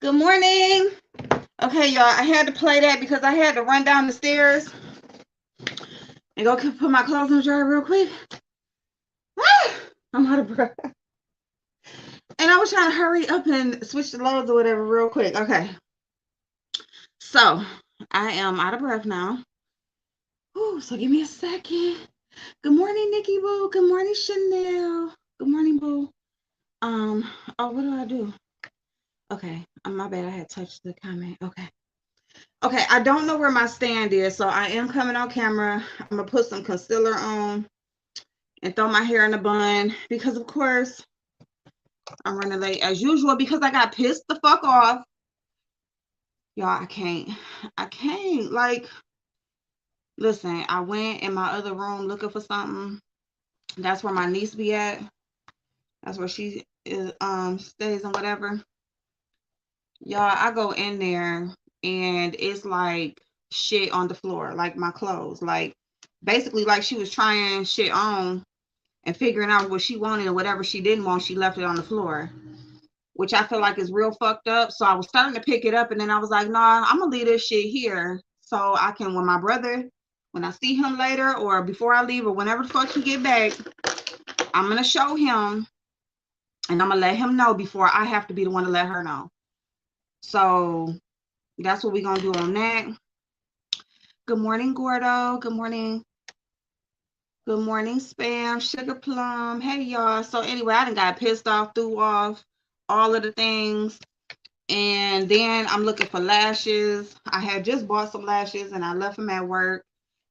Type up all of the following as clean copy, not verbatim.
Good morning. Okay, y'all, I had to play that because I had to run down the stairs and go put my clothes in the dryer real quick. I'm out of breath. And I was trying to hurry up and switch the loads or whatever real quick. Okay. So I am out of breath now. Ooh, so give me a second. Good morning, Nikki Boo. Good morning, Chanel. Good morning, Boo. Oh, what do I do? Okay, my bad. I had touched the comment. Okay, I don't know where my stand is, so I am coming on camera. I'm gonna put some concealer on and throw my hair in a bun because, of course, I'm running late as usual because I got pissed the fuck off. Y'all, I can't. Like, listen, I went in my other room looking for something. That's where my niece be at. That's where she is, stays and whatever. Y'all, I go in there and it's like shit on the floor, like my clothes. Like, basically, like she was trying shit on and figuring out what she wanted and whatever she didn't want, she left it on the floor, which I feel like is real fucked up. So I was starting to pick it up, and then I was like, nah, I'm gonna leave this shit here so I can, when my brother, when I see him later or before I leave or whenever the fuck he get back, I'm gonna show him and I'm gonna let him know before I have to be the one to let her know. So that's what we're gonna do on that. Good morning, Gordo. Good morning. Good morning, Spam, Sugar Plum. Hey, y'all. So anyway, I done got pissed off, threw off all of the things. And then I'm looking for lashes. I had just bought some lashes and I left them at work.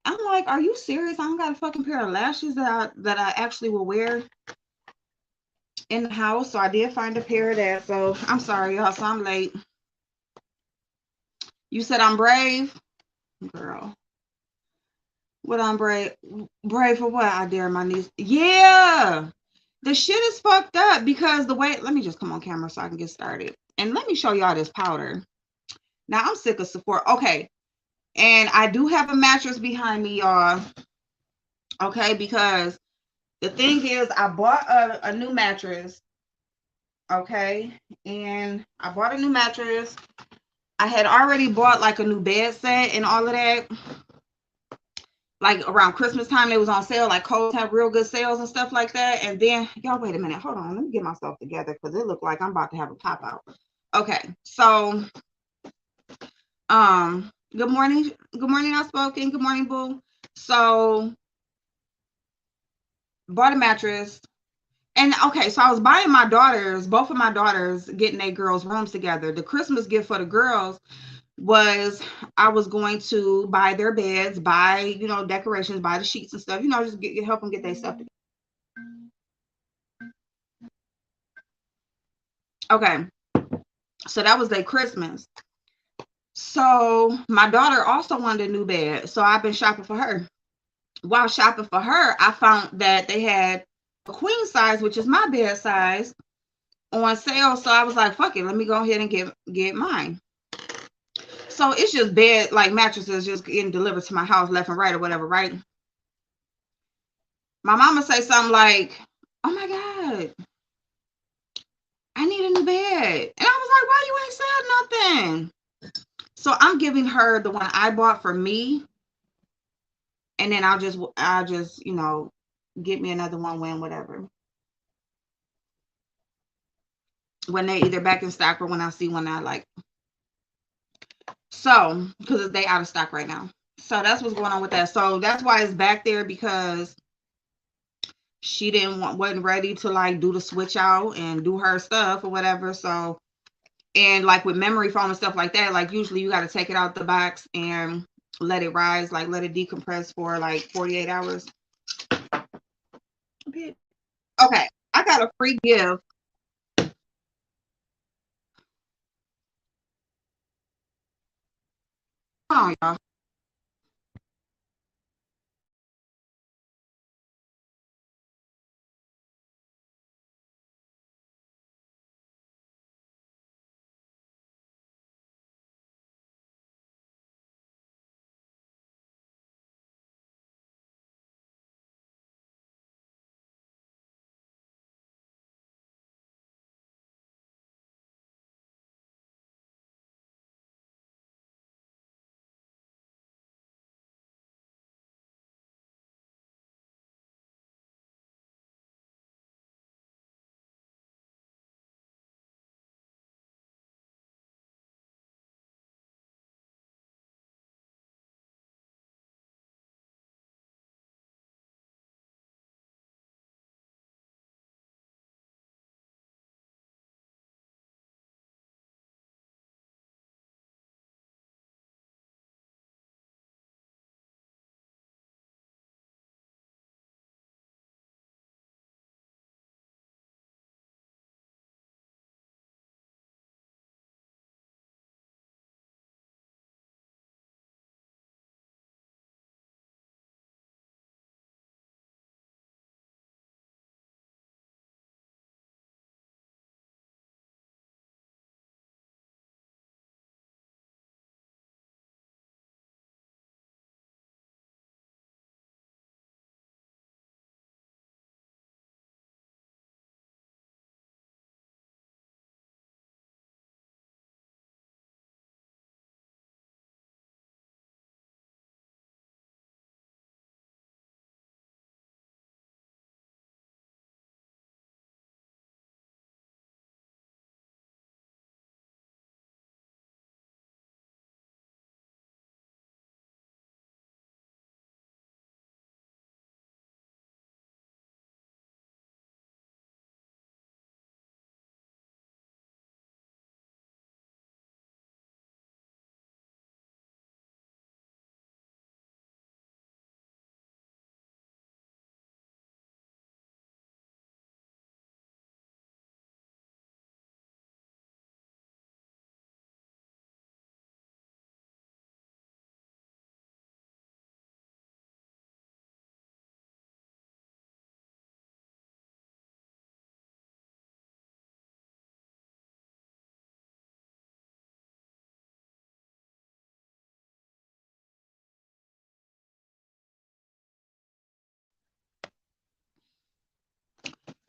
I'm like, are you serious? I don't got a fucking pair of lashes that I actually will wear in the house. So I did find a pair of that. So I'm sorry, y'all. So I'm late. You said I'm brave? Girl. What I'm brave? Brave for what? I dare my niece. Yeah. The shit is fucked up because the way, let me just come on camera so I can get started. And let me show y'all this powder. Now I'm sick of Sephora. Okay. And I do have a mattress behind me, y'all. Okay. Because the thing is, I bought a new mattress. Okay. And I bought a new mattress. I had already bought like a new bed set and all of that. Like around Christmas time, they was on sale. Like Kohl's have real good sales and stuff like that. And then, y'all, wait a minute. Hold on. Let me get myself together because it looked like I'm about to have a pop out. Okay. So, good morning. Good morning, Outspoken. Good morning, Boo. So, bought a mattress. And okay, so I was buying my daughters, both of my daughters, getting their girls' rooms together. The Christmas gift for the girls was I was going to buy their beds, buy, decorations, buy the sheets and stuff, just help them get their stuff together. Okay, so that was their Christmas. So my daughter also wanted a new bed, so I've been shopping for her. While shopping for her, I found that they had a queen size, which is my bed size, on sale. So I was like, fuck it, let me go ahead and get mine. So it's just bed, like mattresses just getting delivered to my house left and right or whatever, right? My mama say something like, oh my God, I need a new bed. And I was like, why you ain't said nothing? So I'm giving her the one I bought for me. And then I'll just, get me another one when whatever. When they either back in stock or when I see one I like. So, because they out of stock right now. So that's what's going on with that. So that's why it's back there, because she wasn't ready to like do the switch out and do her stuff or whatever. So, and like with memory foam and stuff like that, like usually you got to take it out the box and let it rise, like let it decompress for like 48 hours. Okay, I got a free gift. Hold on, y'all.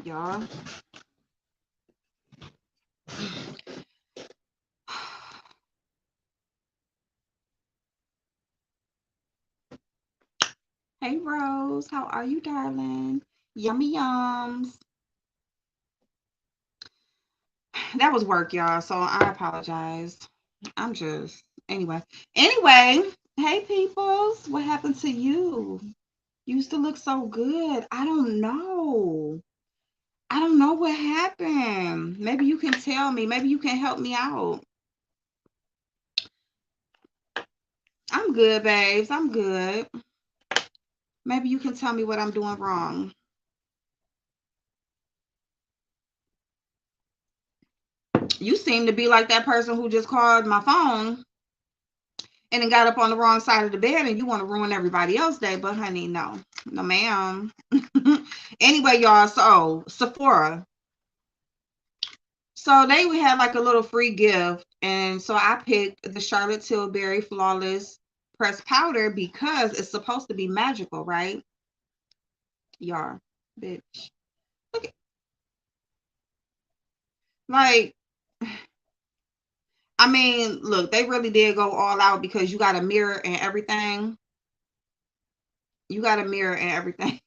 y'all. Hey Rose, how are you, darling? Yummy yums. That was work, y'all. So I apologize. I'm just Anyway, hey peoples, what happened to you? You used to look so good. I don't know. I don't know what happened. Maybe you can tell me. Maybe you can help me out. I'm good, babes. I'm good. Maybe you can tell me what I'm doing wrong. You seem to be like that person who just called my phone and then got up on the wrong side of the bed and you want to ruin everybody else's day. But honey, no. No, ma'am. Anyway, y'all, so Sephora. So they would have like a little free gift. And so I picked the Charlotte Tilbury Flawless Pressed Powder because it's supposed to be magical, right? Y'all, bitch. Look at, like, I mean, look, they really did go all out because you got a mirror and everything. You got a mirror and everything.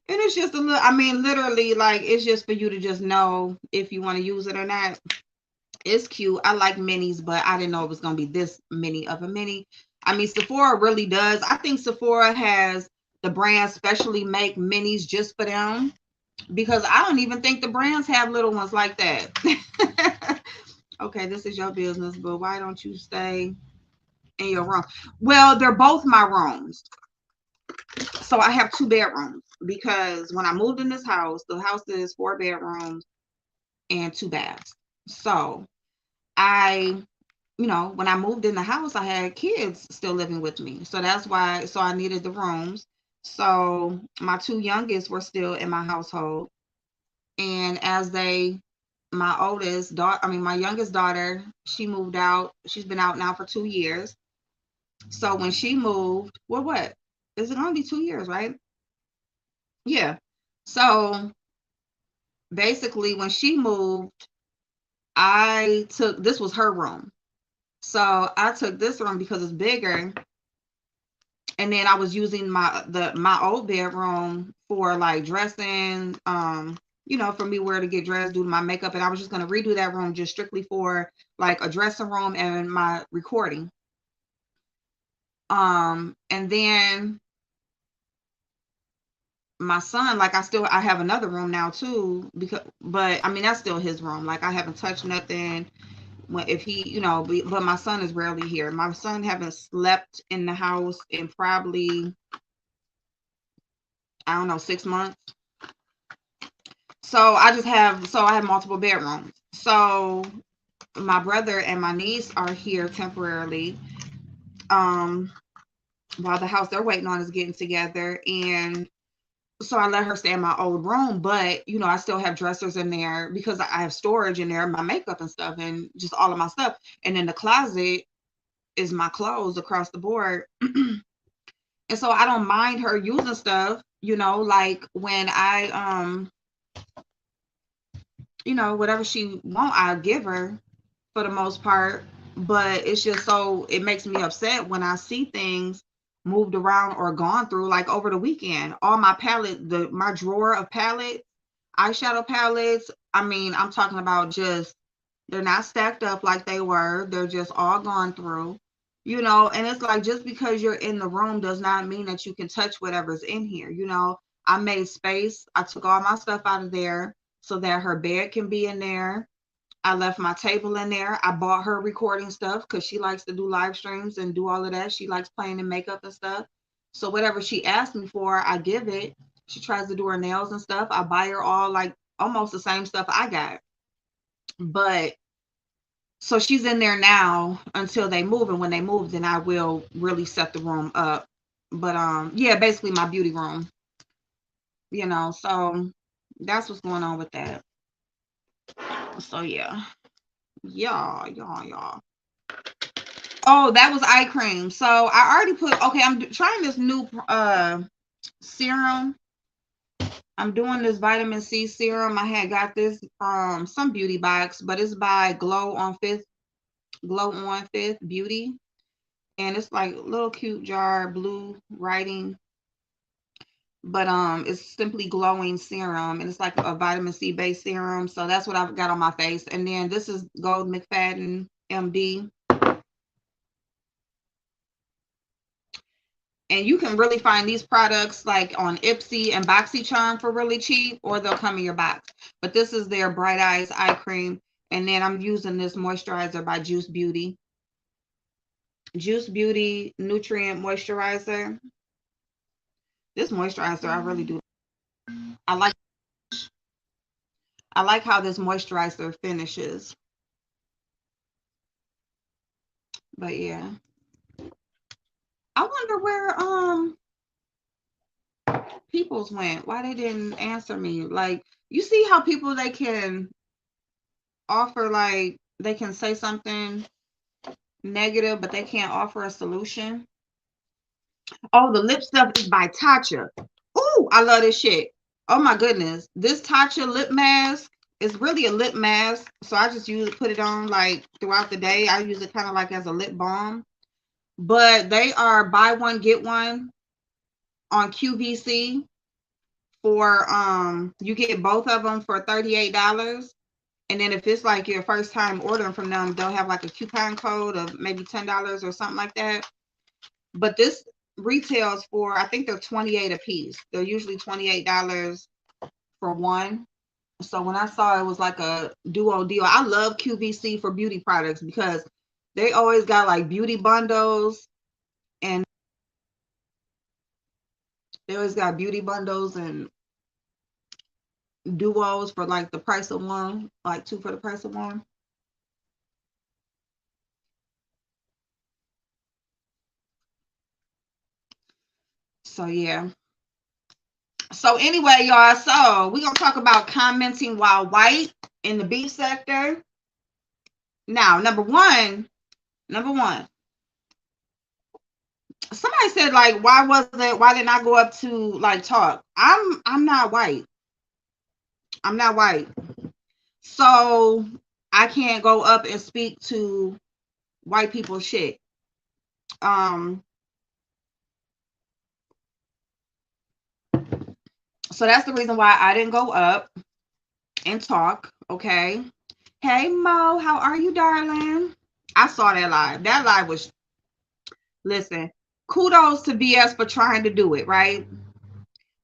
And it's just a little, I mean, literally, like, it's just for you to just know if you want to use it or not. It's cute. I like minis, but I didn't know it was going to be this mini of a mini. I mean, Sephora really does. I think Sephora has the brand specially make minis just for them because I don't even think the brands have little ones like that. Okay, this is your business, but why don't you stay in your room? Well, they're both my rooms. So I have 2 bedrooms because when I moved in this house, the house is 4 bedrooms and 2 baths. So I, when I moved in the house, I had kids still living with me. So that's why, so I needed the rooms. So my 2 youngest were still in my household. And as my oldest daughter, I mean, my youngest daughter, she moved out. She's been out now for 2 years. So when she moved, well, what? Is it going to be 2 years, right? Yeah. So basically, when she moved, this was her room. So I took this room because it's bigger. And then I was using my old bedroom for like dressing, for me where to get dressed, do my makeup. And I was just going to redo that room just strictly for like a dressing room and my recording. And then my son, like I have another room now too, but I mean, that's still his room. Like I haven't touched nothing. If he, but my son is rarely here. My son haven't slept in the house in probably, I don't know, 6 months. So I have multiple bedrooms. So my brother and my niece are here temporarily. While the house they're waiting on is getting together. And so I let her stay in my old room, but I still have dressers in there because I have storage in there, my makeup and stuff, and just all of my stuff. And in the closet is my clothes across the board. And so I don't mind her using stuff, like when I whatever she want, I'll give her for the most part. But it's just so it makes me upset when I see things moved around or gone through. Like over the weekend, all my my drawer of palettes, eyeshadow palettes, I mean, I'm talking about just, they're not stacked up like they were. They're just all gone through, and it's like, just because you're in the room does not mean that you can touch whatever's in here. I made space. I took all my stuff out of there so that her bed can be in there. I left my table in there. I bought her recording stuff because she likes to do live streams and do all of that. She likes playing in makeup and stuff. So whatever she asks me for, I give it. She tries to do her nails and stuff. I buy her all like almost the same stuff I got. But so she's in there now until they move. And when they move, then I will really set the room up. But yeah, basically my beauty room. So that's what's going on with that. So yeah. Y'all. Oh, that was eye cream. So I already I'm trying this new serum. I'm doing this vitamin C serum. I had got this from some beauty box, but it's by Glow on Fifth Beauty. And it's like a little cute jar, blue writing. But it's simply glowing serum, and it's like a vitamin C based serum. So that's what I've got on my face. And then this is Gold McFadden MD. And you can really find these products like on Ipsy and BoxyCharm for really cheap, or they'll come in your box. But this is their Bright Eyes Eye Cream. And then I'm using this moisturizer by Juice Beauty. Juice Beauty Nutrient Moisturizer. This moisturizer, I really do. I like how this moisturizer finishes. But yeah. I wonder where people's went. Why they didn't answer me. Like, you see how people, they can offer, like, they can say something negative, but they can't offer a solution. Oh, the lip stuff is by Tatcha. Ooh, I love this shit. Oh my goodness. This Tatcha lip mask is really a lip mask. So I just put it on like throughout the day. I use it kind of like as a lip balm. But they are buy one, get one on QVC for you get both of them for $38. And then if it's like your first time ordering from them, they'll have like a coupon code of maybe $10 or something like that. But this retails for, I think they're $28 a piece. They're usually $28 for one. So when I saw it was like a duo deal, I love QVC for beauty products because they always got like beauty bundles, and they always got beauty bundles and duos for like the price of one, like two for the price of one. So yeah. So anyway, y'all, so we're gonna talk about commenting while white in the beef sector. Now, number one, somebody said, like, why didn't I go up to like talk? I'm not white. I'm not white. So I can't go up and speak to white people shit. So that's the reason why I didn't go up and talk. Okay. Hey Mo, how are you, darling? I saw that live. That live was, listen, kudos to BS for trying to do it, right?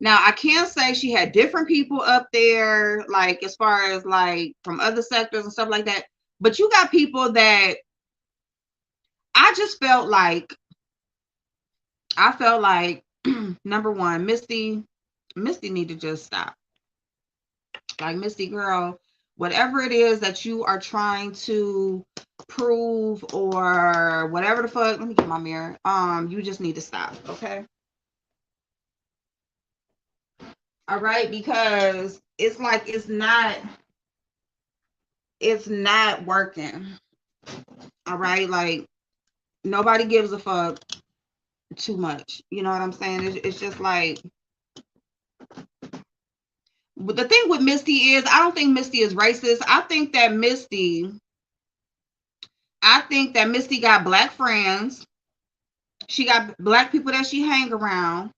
Now I can say she had different people up there, like as far as like from other sectors and stuff like that. But you got people that I just felt like number one, Misty need to just stop. Like, Misty girl, whatever it is that you are trying to prove or whatever the fuck, let me get my mirror. You just need to stop, okay? All right, because it's like it's not working. All right, like nobody gives a fuck too much. You know what I'm saying? It's just like, but the thing with Misty is, I don't think Misty is racist. I think that Misty got black friends. She got black people that she hang around.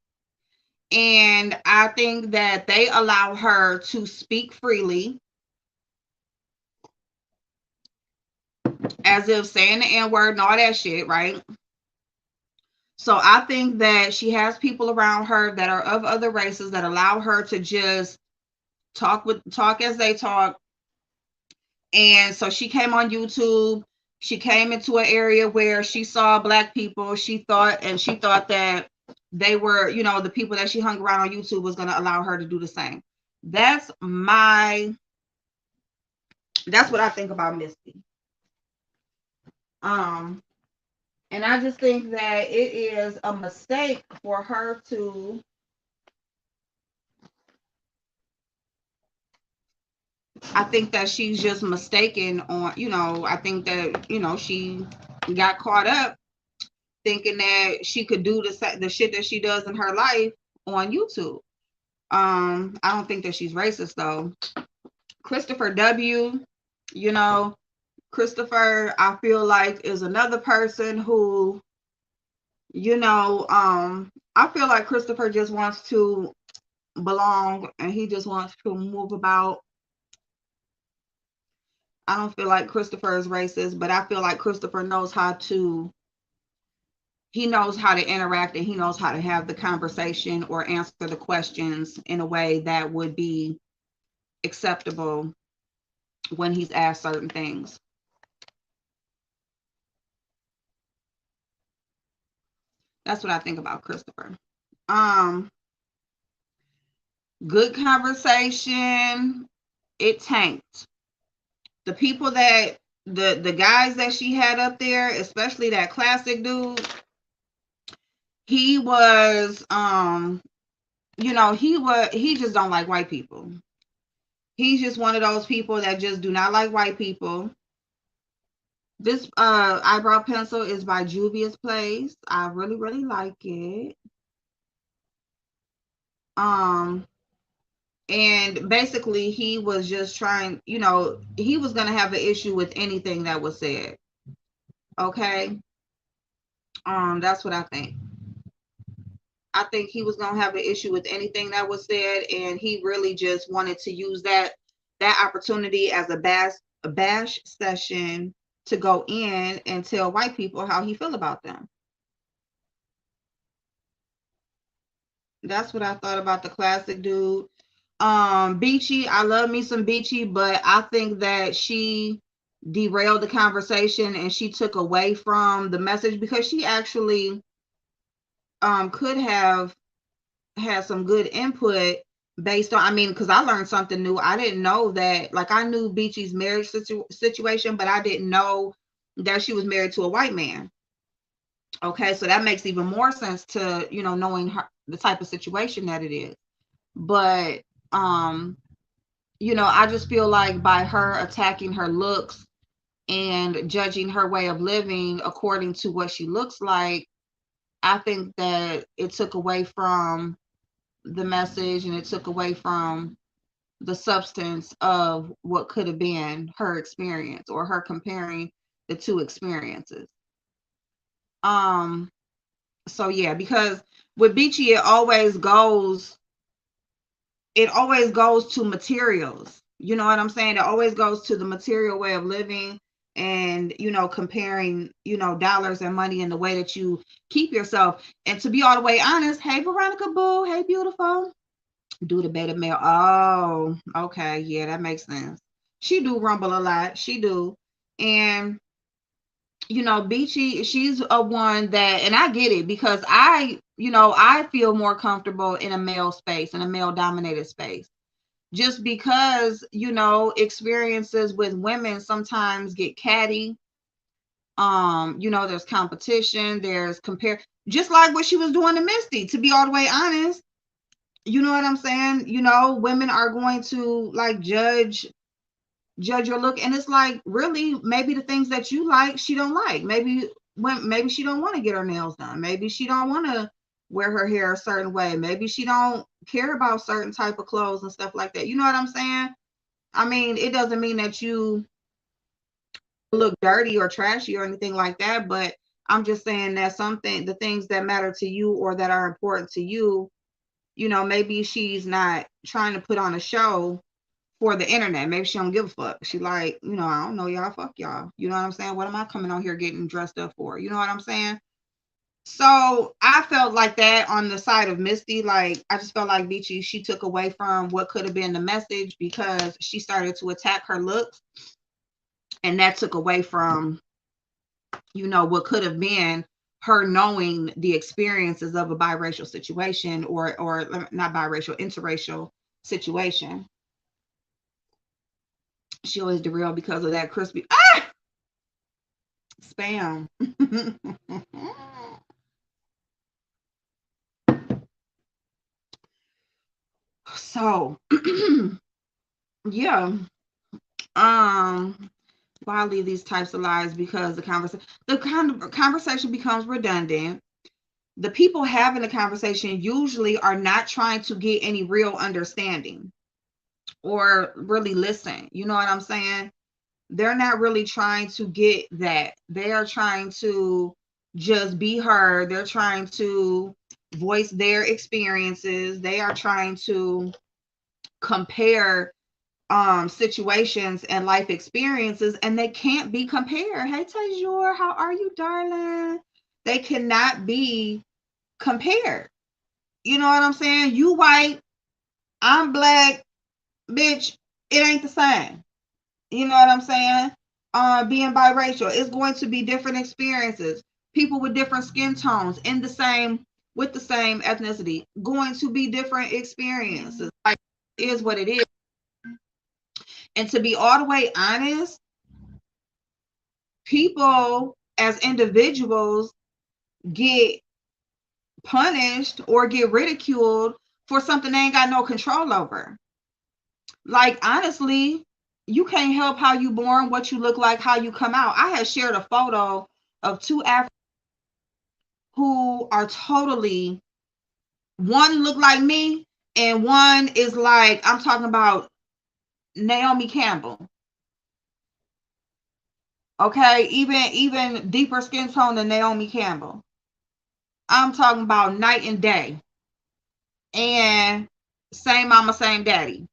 And I think that they allow her to speak freely, as if saying the N-word and all that shit, right? So I think that she has people around her that are of other races that allow her to just talk as they talk. And so she came on YouTube. She came into an area where she saw black people. She thought that they were, the people that she hung around on YouTube was going to allow her to do the same. That's what I think about Misty. And I just think that it is a mistake for her to I think that she's just mistaken on, I think that, she got caught up thinking that she could do the shit that she does in her life on YouTube. I don't think that she's racist though. Christopher W, you know, Christopher, I feel like is another person who, I feel like Christopher just wants to belong and he just wants to move about. I don't feel like Christopher is racist, but I feel like Christopher knows he knows how to interact and he knows how to have the conversation or answer the questions in a way that would be acceptable when he's asked certain things. That's what I think about Christopher. Um, Good conversation. It tanked. The people that the guys that she had up there, especially that classic dude, he was he just don't like white people. He's just one of those people that just do not like white people. This eyebrow pencil is by Juvia's Place. I really, really like it. Um, and basically he was just trying, he was gonna have an issue with anything that was said. Okay. That's what I think. I think he was gonna have an issue with anything that was said, and he really just wanted to use that opportunity as a bash session to go in and tell white people how he feel about them. That's what I thought about the classic dude. Beachy, I love me some Beachy, but I think that she derailed the conversation and she took away from the message because she actually could have had some good input based on, I mean, because I learned something new. I didn't know that, like, I knew Beachy's marriage situation, but I didn't know that she was married to a white man. Okay, so that makes even more sense to, knowing her, the type of situation that it is. But, I just feel like by her attacking her looks and judging her way of living according to what she looks like, I think that it took away from the message and it took away from the substance of what could have been her experience or her comparing the two experiences. Um, so yeah, because with Beachy, it always goes to materials. You know what I'm saying? It always goes to the material way of living and, comparing, dollars and money and the way that you keep yourself. And to be all the way honest, hey, Veronica Boo, hey, beautiful. Do the beta male. Oh, okay. Yeah, that makes sense. She do rumble a lot. She do. And, Beachy, she's a one that, and I get it because I feel more comfortable in a male space, in a male dominated space. Just because, experiences with women sometimes get catty. There's competition, there's compare, just like what she was doing to Misty, to be all the way honest. You know what I'm saying? Women are going to like judge your look, and it's like, really, maybe the things that you like she don't like. Maybe she don't want to get her nails done, maybe she don't want to wear her hair a certain way, maybe she don't care about certain type of clothes and stuff like that. You know what I'm saying? I mean, it doesn't mean that you look dirty or trashy or anything like that, but I'm just saying that the things that matter to you or that are important to you, maybe she's not trying to put on a show for the internet. Maybe she don't give a fuck. She like, I don't know y'all, fuck y'all. You know what I'm saying? What am I coming on here getting dressed up for? You know what I'm saying? So I felt like that on the side of Misty. Like, I just felt like Beachy, she took away from what could have been the message because she started to attack her looks. And that took away from, what could have been her knowing the experiences of a biracial situation or not biracial, interracial situation. She always derailed because of that crispy spam. So yeah. Why leave these types of lies? Because the conversation becomes redundant. the people having the conversation usually are not trying to get any real understanding or really listen. You know what I'm saying? They're not really trying to get that. They are trying to just be heard. They're trying to voice their experiences. They are trying to compare situations and life experiences, and they can't be compared. Hey Tajor, how are you, darling? They cannot be compared. You know what I'm saying? You white, I'm black, bitch, it ain't the same. You know what I'm saying? Being biracial, it's going to be different experiences. People with different skin tones in the same with the same ethnicity going to be different experiences. Like, it is what it is. And to be all the way honest, people as individuals get punished or get ridiculed for something they ain't got no control over. Like, honestly, you can't help how you born, what you look like, how you come out. I had shared a photo of two Africans who are totally, one look like me and one is like, I'm talking about Naomi Campbell. Okay, even deeper skin tone than Naomi Campbell. I'm talking about night and day. And same mama, same daddy.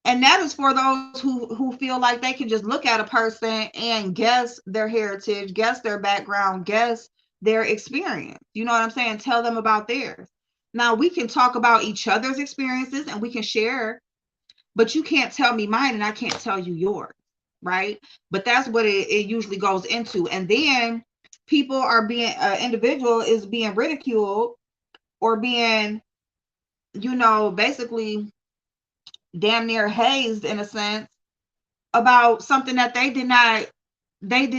And that is for those who feel like they can just look at a person and guess their heritage, guess their background, guess their experience. You know what I'm saying? Tell them about theirs. Now, we can talk about each other's experiences and we can share, but you can't tell me mine and I can't tell you yours, right? But that's what it usually goes into. And then people are being, individual is being ridiculed or being, basically damn near hazed in a sense about something that they did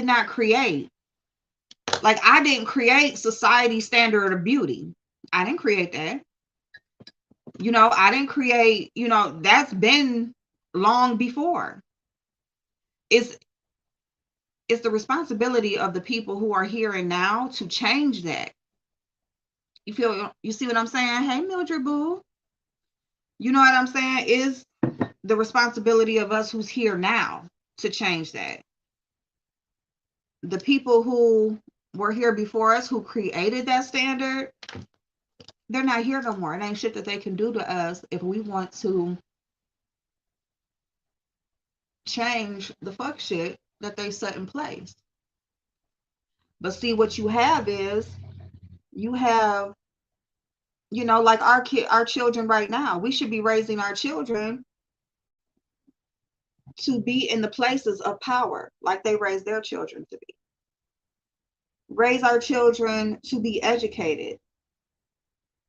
not create. Like, I didn't create society standard of beauty. I didn't create that. I didn't create, that's been long before. It's it's the responsibility of the people who are here and now to change that. You see what I'm saying? Hey Mildred Boo. You know what I'm saying? Is the responsibility of us who's here now to change that. The people who were here before us, who created that standard, they're not here no more. It ain't shit that they can do to us if we want to change the fuck shit that they set in place. But see, what you have is, you have, like our children right now. We should be raising our children to be in the places of power like they raise their children to be. Raise our children to be educated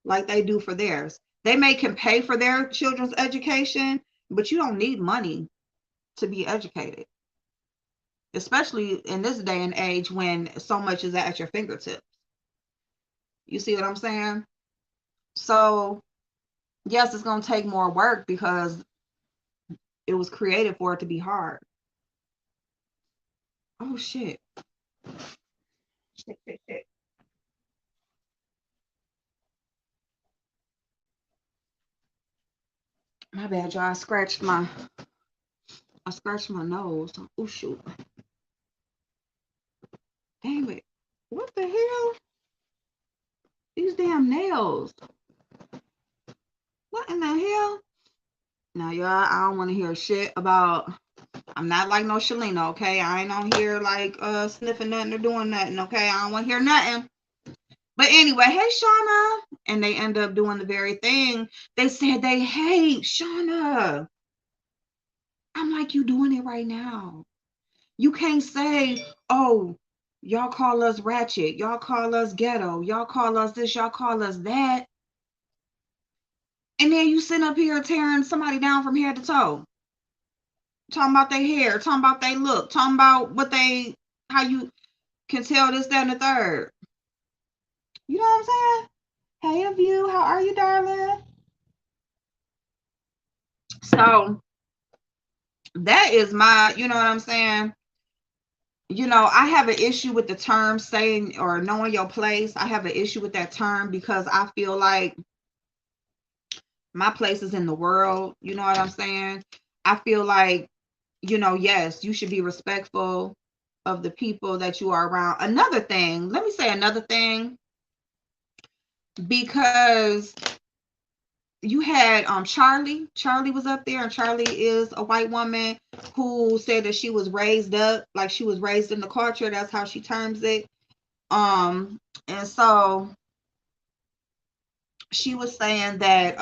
like they do for theirs. They can pay for their children's education, but you don't need money to be educated, especially in this day and age when so much is at your fingertips. You see what I'm saying? So, yes, it's going to take more work because it was created for it to be hard. Oh, shit. Shit. My bad, y'all. I scratched my nose. Oh, shoot. Damn it. What the hell? These damn nails. What in the hell? Now, y'all, I don't want to hear shit about... I'm not like no Shalina, okay? I ain't on here like sniffing nothing or doing nothing, okay? I don't want to hear nothing. But anyway, hey, Shauna. And they end up doing the very thing. They said they hate Shauna. I'm like, you doing it right now. You can't say, oh, y'all call us ratchet. Y'all call us ghetto. Y'all call us this. Y'all call us that. And then you sit up here tearing somebody down from head to toe. Talking about their hair. Talking about their look. Talking about how you can tell this, that, and the third. You know what I'm saying? Hey, View, how are you, darling? So that is my, you know what I'm saying? you know, I have an issue with the term saying or knowing your place. I have an issue with that term because I feel like my place is in the world. You know what I'm saying? I feel like, you know, yes, you should be respectful of the people that you are around. Another thing, let me say another thing, because you had Charlie. Charlie was up there, and Charlie is a white woman who said that she was raised up, like she was raised in the culture. That's how she terms it. And so she was saying that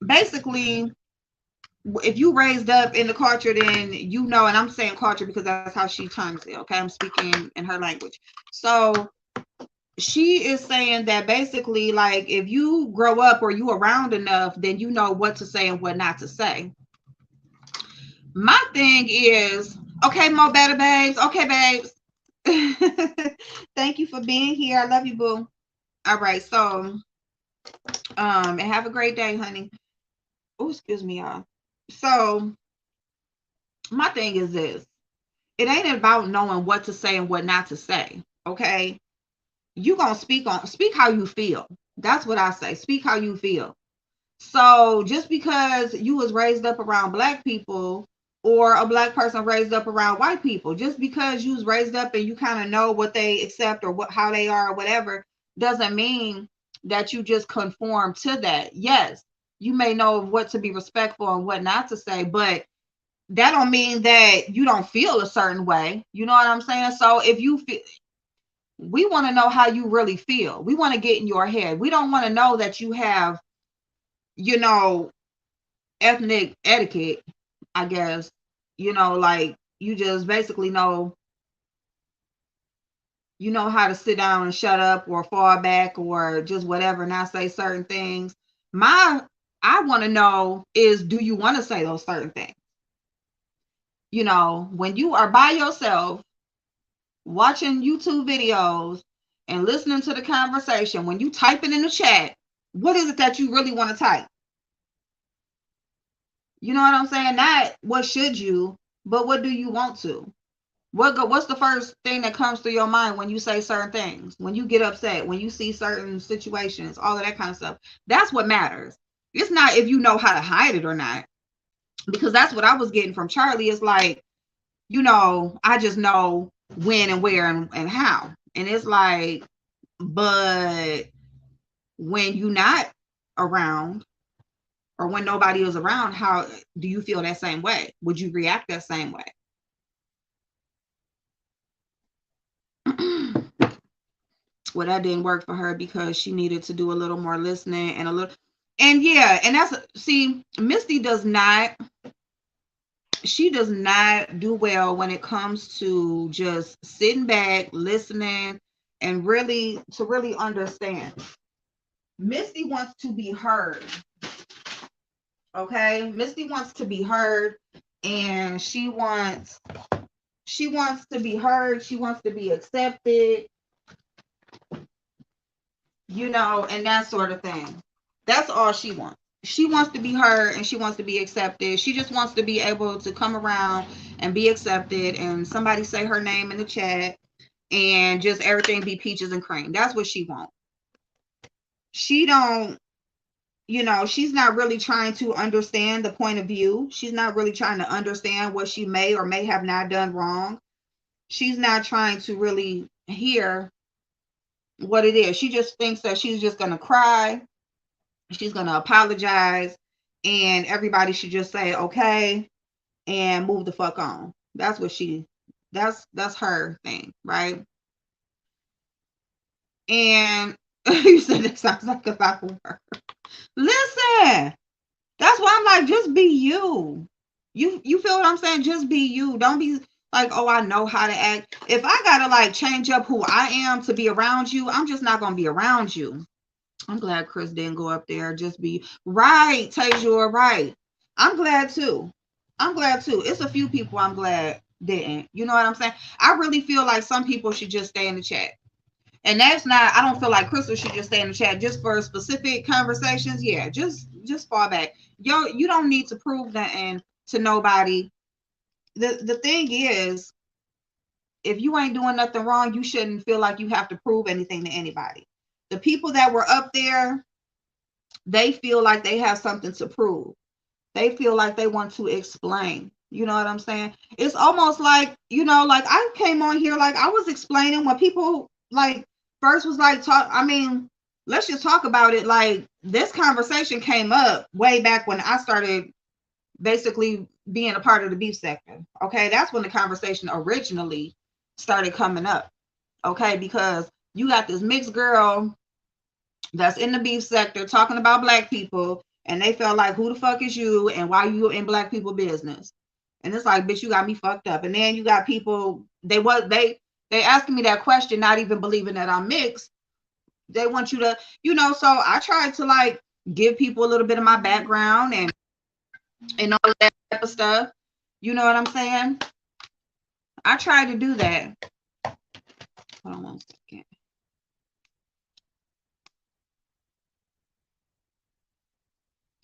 basically if you raised up in the culture, then you know, and I'm saying culture because that's how she terms it. Okay, I'm speaking in her language. So she is saying that basically, like, if you grow up or you around enough, then you know what to say and what not to say. My thing is, okay, Mo Better Babes. Okay, babes. Thank you for being here. I love you, boo. All right, so and have a great day, honey. Oh, excuse me, y'all. So my thing is this. It ain't about knowing what to say and what not to say. Okay. You gonna speak how you feel. That's what I say. Speak how you feel. So just because you was raised up around black people or a black person raised up around white people, just because you was raised up and you kind of know what they accept or what how they are or whatever, doesn't mean that you just conform to that. Yes, you may know what to be respectful and what not to say, but that don't mean that you don't feel a certain way. You know what I'm saying? So if you feel, we want to know how you really feel. We want to get in your head. We don't want to know that you have, you know, ethnic etiquette, I guess. You know, like you just basically know, you know how to sit down and shut up or fall back or just whatever, not say certain things. My I want to know is, do you want to say those certain things? You know, when you are by yourself watching YouTube videos and listening to the conversation, when you type it in the chat, what is it that you really want to type? You know what I'm saying? Not what should you, but what do you want to? What's the first thing that comes through your mind when you say certain things? When you get upset, when you see certain situations, all of that kind of stuff. That's what matters. It's not if you know how to hide it or not, because that's what I was getting from Charlie. Is like, you know, I just know when and where and how. And it's like, but when you're not around or when nobody is around, how do you feel that same way? Would you react that same way? Well, that didn't work for her because she needed to do a little more listening and a little, and yeah, and that's, see, Misty does not, she does not do well when it comes to just sitting back, listening, and really understand. Misty wants to be heard. Okay, Misty wants to be heard, and she wants to be heard. She wants to be accepted, you know, and that sort of thing. That's all she wants. She wants to be heard and she wants to be accepted. She just wants to be able to come around and be accepted, and somebody say her name in the chat, and just everything be peaches and cream. That's what she wants. She don't, you know, she's not really trying to understand the point of view. She's not really trying to understand what she may or may have not done wrong. She's not trying to really hear what it is. She just thinks that she's just going to cry. She's going to apologize, and everybody should just say, okay, and move the fuck on. That's what that's her thing, right? And you said that sounds like a lot of work. Listen, that's why I'm like, just be you. You feel what I'm saying? Just be you. Don't be like, oh, I know how to act. If I gotta like change up who I am to be around you, I'm just not gonna be around you. I'm glad Chris didn't go up there. Just be right, Tajor, right. I'm glad too. I'm glad too. It's a few people I'm glad didn't. You know what I'm saying? I really feel like some people should just stay in the chat. And that's not, I don't feel like Crystal should just stay in the chat just for specific conversations. Yeah, just fall back. Yo, you don't need to prove nothing to nobody. The thing is, if you ain't doing nothing wrong, you shouldn't feel like you have to prove anything to anybody. The people that were up there, they feel like they have something to prove. They feel like they want to explain. You know what I'm saying? It's almost like, like I came on here, like I was explaining when people like first was like talk. I mean, let's just talk about it. Like this conversation came up way back when I started basically being a part of the beef sector. Okay, that's when the conversation originally started coming up. Okay, because you got this mixed girl that's in the beef sector talking about black people, and they felt like, who the fuck is you and why you in black people business? And it's like, bitch, you got me fucked up. And then you got people, they asking me that question, not even believing that I'm mixed. They want you to, so I tried to like give people a little bit of my background and all that type of stuff. You know what I'm saying? I tried to do that. Hold on 1 second.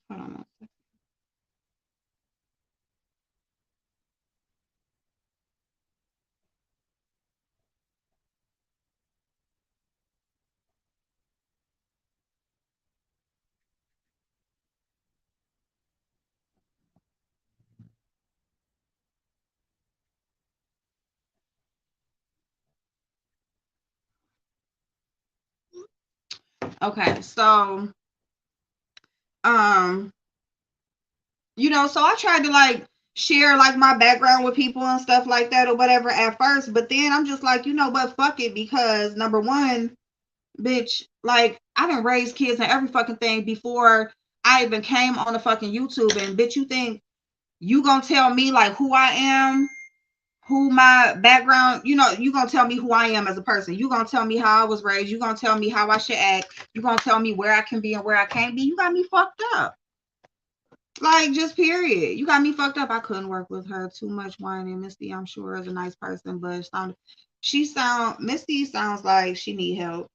Hold on 1 second. Okay, so um so I tried to like share like my background with people and stuff like that or whatever at first, but then I'm just like, but fuck it, because number one, bitch, like I done raised kids and every fucking thing before I even came on the fucking YouTube, and bitch, you think you gonna tell me like who I am, who my background, you gonna tell me who I am as a person. You gonna tell me how I was raised. You gonna tell me how I should act. You gonna tell me where I can be and where I can't be. You got me fucked up. Like, just period. You got me fucked up. I couldn't work with her. Too much whining. Misty, I'm sure, is a nice person, but Misty sounds like she need help.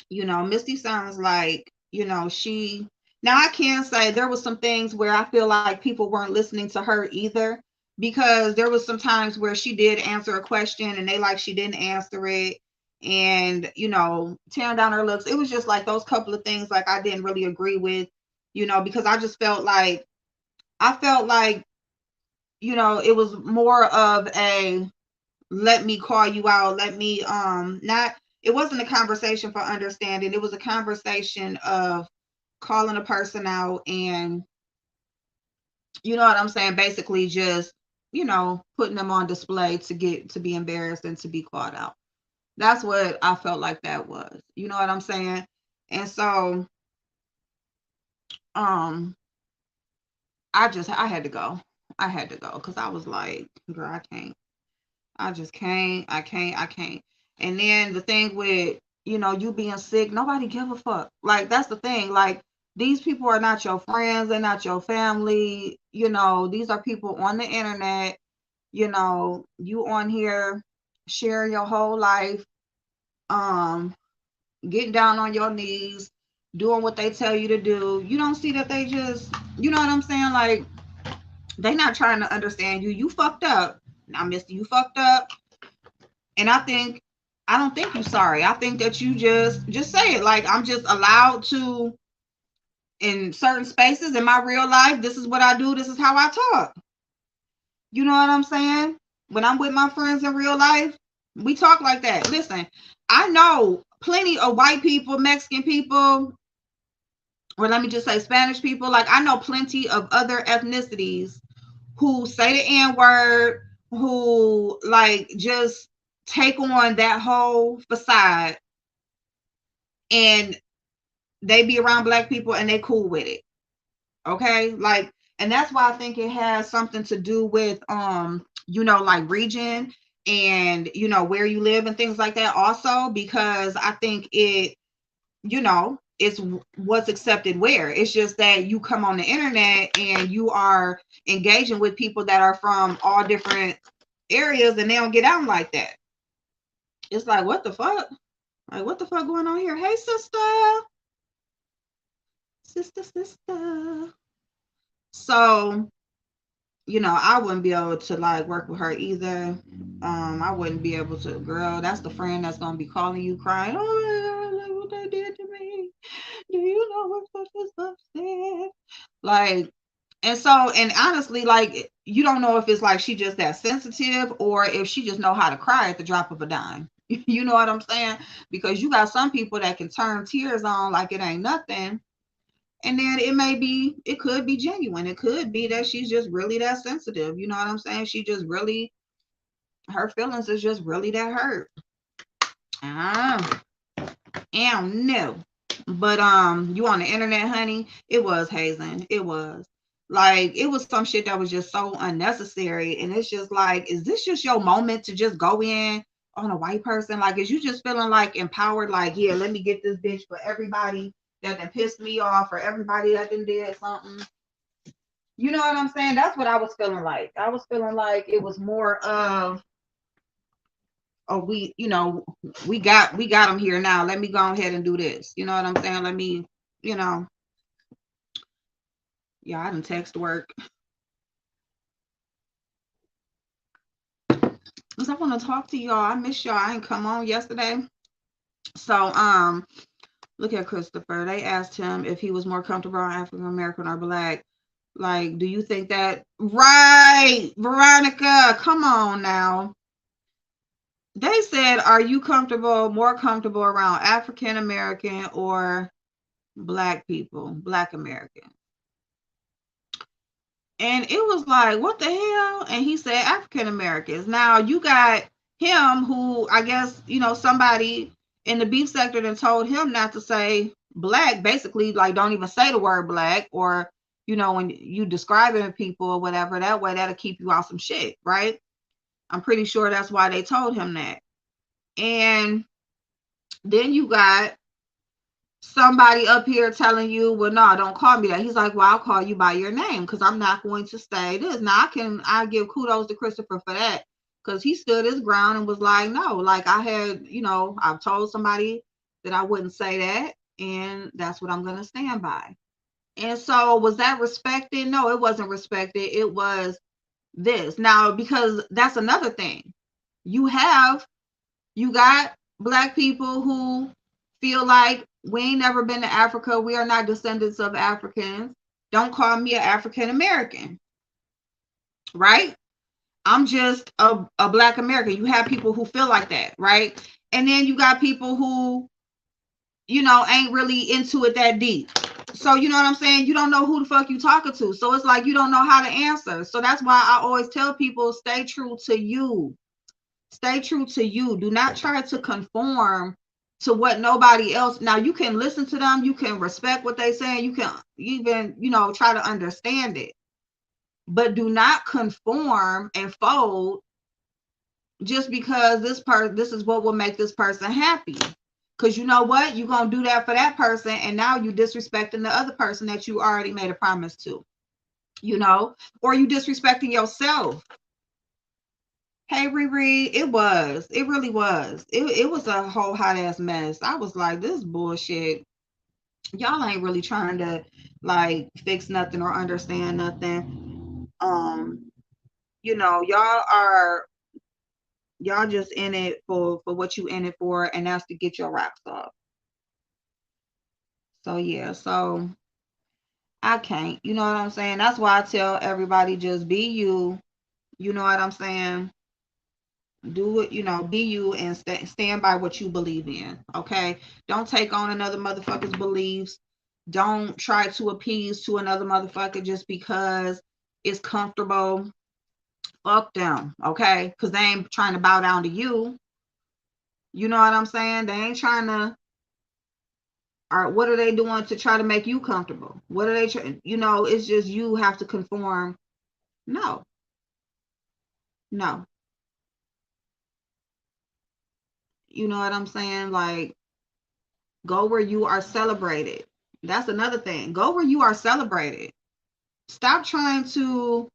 Misty sounds like, she, now I can say there was some things where I feel like people weren't listening to her either, because there was some times where she did answer a question and she didn't answer it, and, tearing down her looks. It was just like those couple of things like I didn't really agree with, because I felt like, it was more of a let me call you out, let me not, it wasn't a conversation for understanding. It was a conversation of calling a person out, and you know what I'm saying, basically just, putting them on display to get to be embarrassed and to be called out. That's what I felt like that was. You know what I'm saying? And so um I had to go. I had to go because I was like, girl, I can't. I just can't. I can't. And then the thing with, you being sick, nobody give a fuck. Like, that's the thing. Like, these people are not your friends. They're not your family. These are people on the internet. You on here sharing your whole life, um, getting down on your knees, doing what they tell you to do. You don't see that they just, you know what I'm saying? Like, they not trying to understand you. You fucked up. Now, Mister, you fucked up. And I don't think you're sorry. I think that you just say it. Like, I'm just allowed to, in certain spaces in my real life, this is what I do. This is how I talk. You know what I'm saying? When I'm with my friends in real life, we talk like that. Listen, I know plenty of white people, Mexican people, or let me just say Spanish people. Like, I know plenty of other ethnicities who say the N-word, who like just take on that whole facade, and they be around black people and they cool with it. Okay? Like, and that's why I think it has something to do with like region and where you live and things like that also, because I think it's what's accepted where. It's just that you come on the internet and you are engaging with people that are from all different areas, and they don't get out like that. It's like, what the fuck? Like, what the fuck going on here? Hey, sister. Sister. So you know, I wouldn't be able to like work with her either. I wouldn't be able to. Girl, that's the friend that's gonna be calling you crying. Oh my God, look what they did to me. Do you know what such and such said? Like, and so, and honestly, like, you don't know if it's like she just that sensitive or if she just know how to cry at the drop of a dime. You know what I'm saying? Because you got some people that can turn tears on like it ain't nothing. And then it could be genuine. It could be that she's just really that sensitive. You know what I'm saying? She just really, her feelings is just really that hurt. Ah, no. But you on the internet, honey? It was hazing. It was. Like, it was some shit that was just so unnecessary. And it's just like, is this just your moment to just go in on a white person? Like, is you just feeling like empowered? Like, yeah, let me get this bitch for everybody that done pissed me off, or everybody that done did something. You know what I'm saying? That's what I was feeling like. I was feeling like it was more of, oh, we, you know, we got them here now. Let me go ahead and do this. You know what I'm saying? Let me, you know, yeah, I didn't text work because I want to talk to y'all. I miss y'all. I didn't come on yesterday. So, look at Christopher. They asked him if he was more comfortable on African American or black. Like, do you think that? Right, Veronica, come on now. They said, are you more comfortable around African American or black people, black American? And it was like, what the hell? And he said African Americans. Now you got him who, I guess, you know, somebody in the beef sector then told him not to say black, basically, like, don't even say the word black, or, you know, when you describing people or whatever, that way that'll keep you out some shit, right? I'm pretty sure that's why they told him that. And then you got somebody up here telling you, well, no, don't call me that. He's like, well, I'll call you by your name because I'm not going to say this. Now I give kudos to Christopher for that, because he stood his ground and was like, no, like, I had, you know, I've told somebody that I wouldn't say that, and that's what I'm going to stand by. And so, was that respected? No, it wasn't respected. It was this. Now, because that's another thing. You have you got black people who feel like, we ain't never been to Africa. We are not descendants of Africans. Don't call me an African American, right? I'm just a black American. You have people who feel like that, right? And then you got people who, you know, ain't really into it that deep. So, you know what I'm saying? You don't know who the fuck you talking to. So it's like you don't know how to answer. So that's why I always tell people, stay true to you. Stay true to you. Do not try to conform to what nobody else. Now, you can listen to them, you can respect what they say, you can even, you know, try to understand it. But do not conform and fold just because this is what will make this person happy. Because you know what? You're gonna do that for that person, and now you disrespecting the other person that you already made a promise to, you know, or you disrespecting yourself. Hey Riri, it really was. It was a whole hot ass mess. I was like, this bullshit. Y'all ain't really trying to like fix nothing or understand nothing. You know, y'all just in it for what you in it for, and that's to get your rocks off. So yeah, so I can't. You know what I'm saying? That's why I tell everybody, just be you. You know what I'm saying? Do it, you know, be you, and stand by what you believe in. Okay, don't take on another motherfucker's beliefs. Don't try to appease to another motherfucker just because it's comfortable. Fuck them. Okay, because they ain't trying to bow down to you. You know what I'm saying? They ain't trying to. Or what are they doing to try to make you comfortable? What are they trying? You know, it's just you have to conform. No, no. You know what I'm saying? Like, go where you are celebrated. That's another thing. Go where you are celebrated. Stop trying to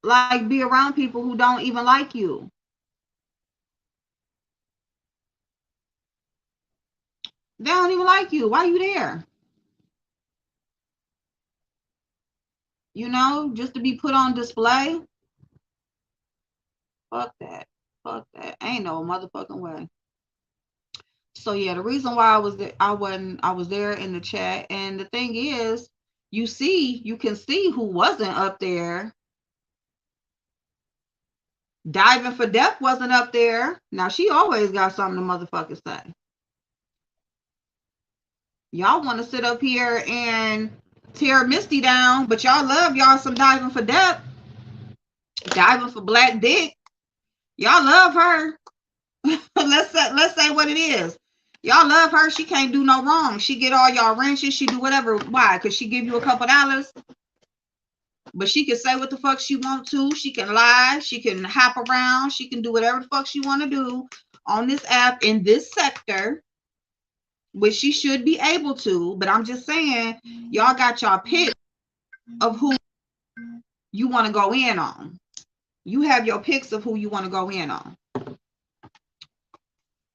like be around people who don't even like you. They don't even like you. Why are you there? you know, just to be put on display. Fuck that. Fuck that. Ain't no motherfucking way. So yeah, the reason why I was there, I was there in the chat, and the thing is, you can see who wasn't up there. Diving for Death wasn't up there. Now she always got something to motherfucking say. Y'all want to sit up here and tear Misty down, but y'all love y'all some Diving for Death, Diving for Black Dick. Y'all love her. let's say what it is. Y'all love her. She can't do no wrong. She get all y'all wrenches. She do whatever. Why? Because she give you a couple dollars. But she can say what the fuck she want to. She can lie. She can hop around. She can do whatever the fuck she want to do on this app in this sector, which she should be able to. But I'm just saying, y'all got y'all pick of who you want to go in on. You have your picks of who you want to go in on.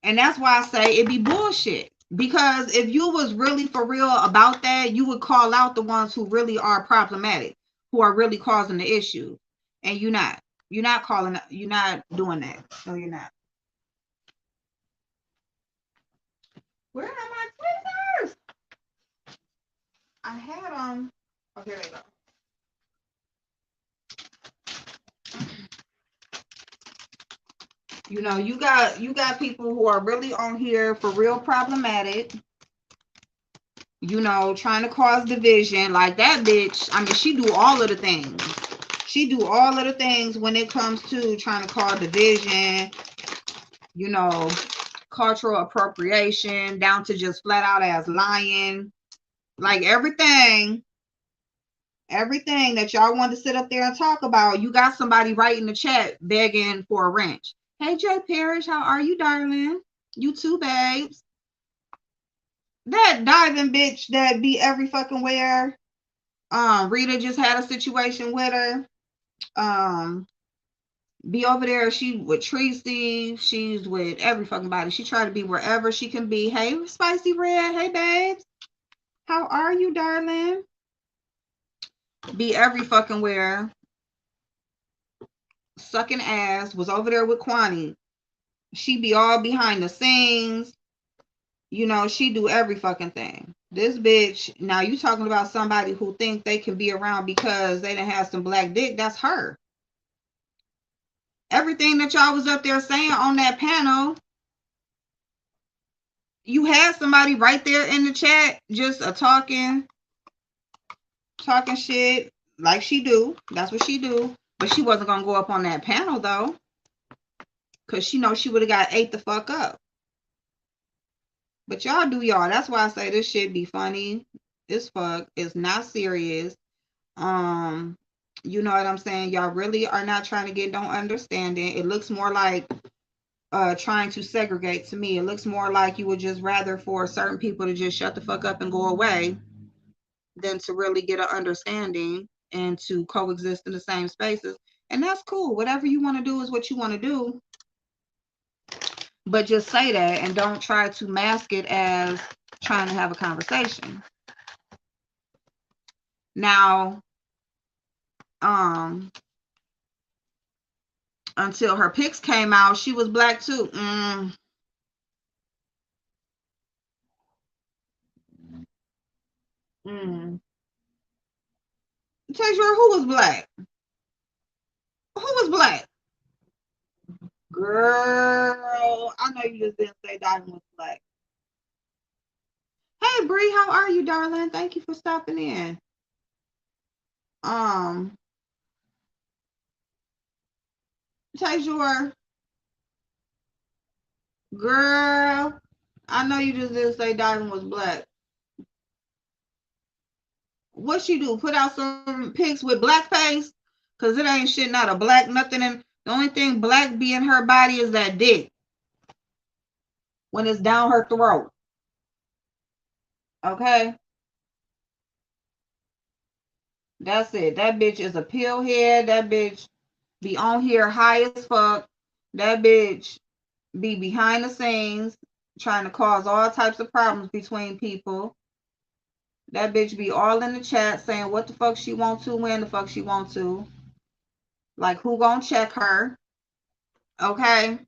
And that's why I say it be bullshit. Because if you was really for real about that, you would call out the ones who really are problematic, who are really causing the issue. And you're not. You're not calling, you're not doing that. No, you're not. Where are my tweezers? I had them. Oh, here they go. You know, you got people who are really on here for real problematic, you know, trying to cause division. Like that bitch, I mean, she do all of the things. She do all of the things when it comes to trying to cause division, you know, cultural appropriation, down to just flat out as lying. Like everything that y'all want to sit up there and talk about, you got somebody right in the chat begging for a wrench. Hey, Jay Parrish, how are you, darling? You too, babes. That diving bitch that be every fucking where. Rita just had a situation with her. Be over there. She with Tracy. She's with every fucking body. She try to be wherever she can be. Hey, Spicy Red. Hey, babes. How are you, darling? Be every fucking where. Sucking ass. Was over there with Kwani. She be all behind the scenes. You know, she do every fucking thing. This bitch, now you talking about somebody who think they can be around because they didn't have some black dick. That's her. Everything that y'all was up there saying on that panel, you had somebody right there in the chat just talking shit like she do. That's what she do. But she wasn't gonna go up on that panel though, because she knows she would have got ate the fuck up. But y'all do y'all. That's why I say this shit be funny as fuck. It's not serious. You know what I'm saying? Y'all really are not trying to get no understanding. It looks more like trying to segregate to me. It looks more like you would just rather for certain people to just shut the fuck up and go away than to really get an understanding and to coexist in the same spaces. And that's cool. Whatever you want to do is what you want to do. But just say that and don't try to mask it as trying to have a conversation. Now, until her pics came out, she was black too. Tajor, who was black? Who was black? Girl, I know you just didn't say Diamond was black. Hey, Bree, how are you, darling? Thank you for stopping in. Tajor, girl, I know you just didn't say Diamond was black. What she do? Put out some pics with blackface? Cause it ain't shit, not a black nothing. And the only thing black be in her body is that dick when it's down her throat. Okay, that's it. That bitch is a pill head. That bitch be on here high as fuck. That bitch be behind the scenes trying to cause all types of problems between people. That bitch be all in the chat saying what the fuck she want to, when the fuck she want to. Like, who gonna check her? Okay.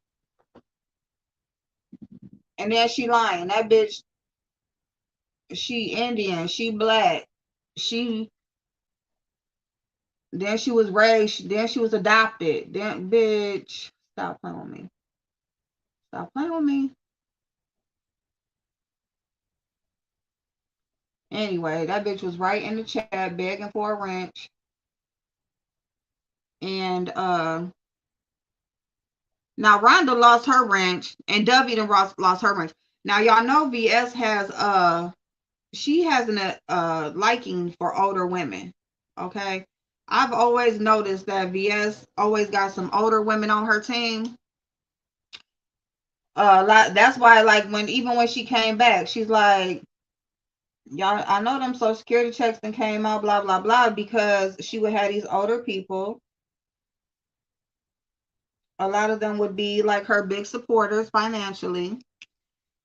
And then she lying. That bitch, she Indian, she black. She Then she was raised, then she was adopted. Then bitch, stop playing with me. Stop playing with me. Anyway, that bitch was right in the chat begging for a wrench. And now Rhonda lost her wrench and Dovey done lost her wrench. Now y'all know VS has she has an liking for older women. Okay. I've always noticed that VS always got some older women on her team. That's why, like, when she came back, she's like, y'all, I know them Social Security checks and came out, blah blah blah, because she would have these older people. A lot of them would be like her big supporters financially,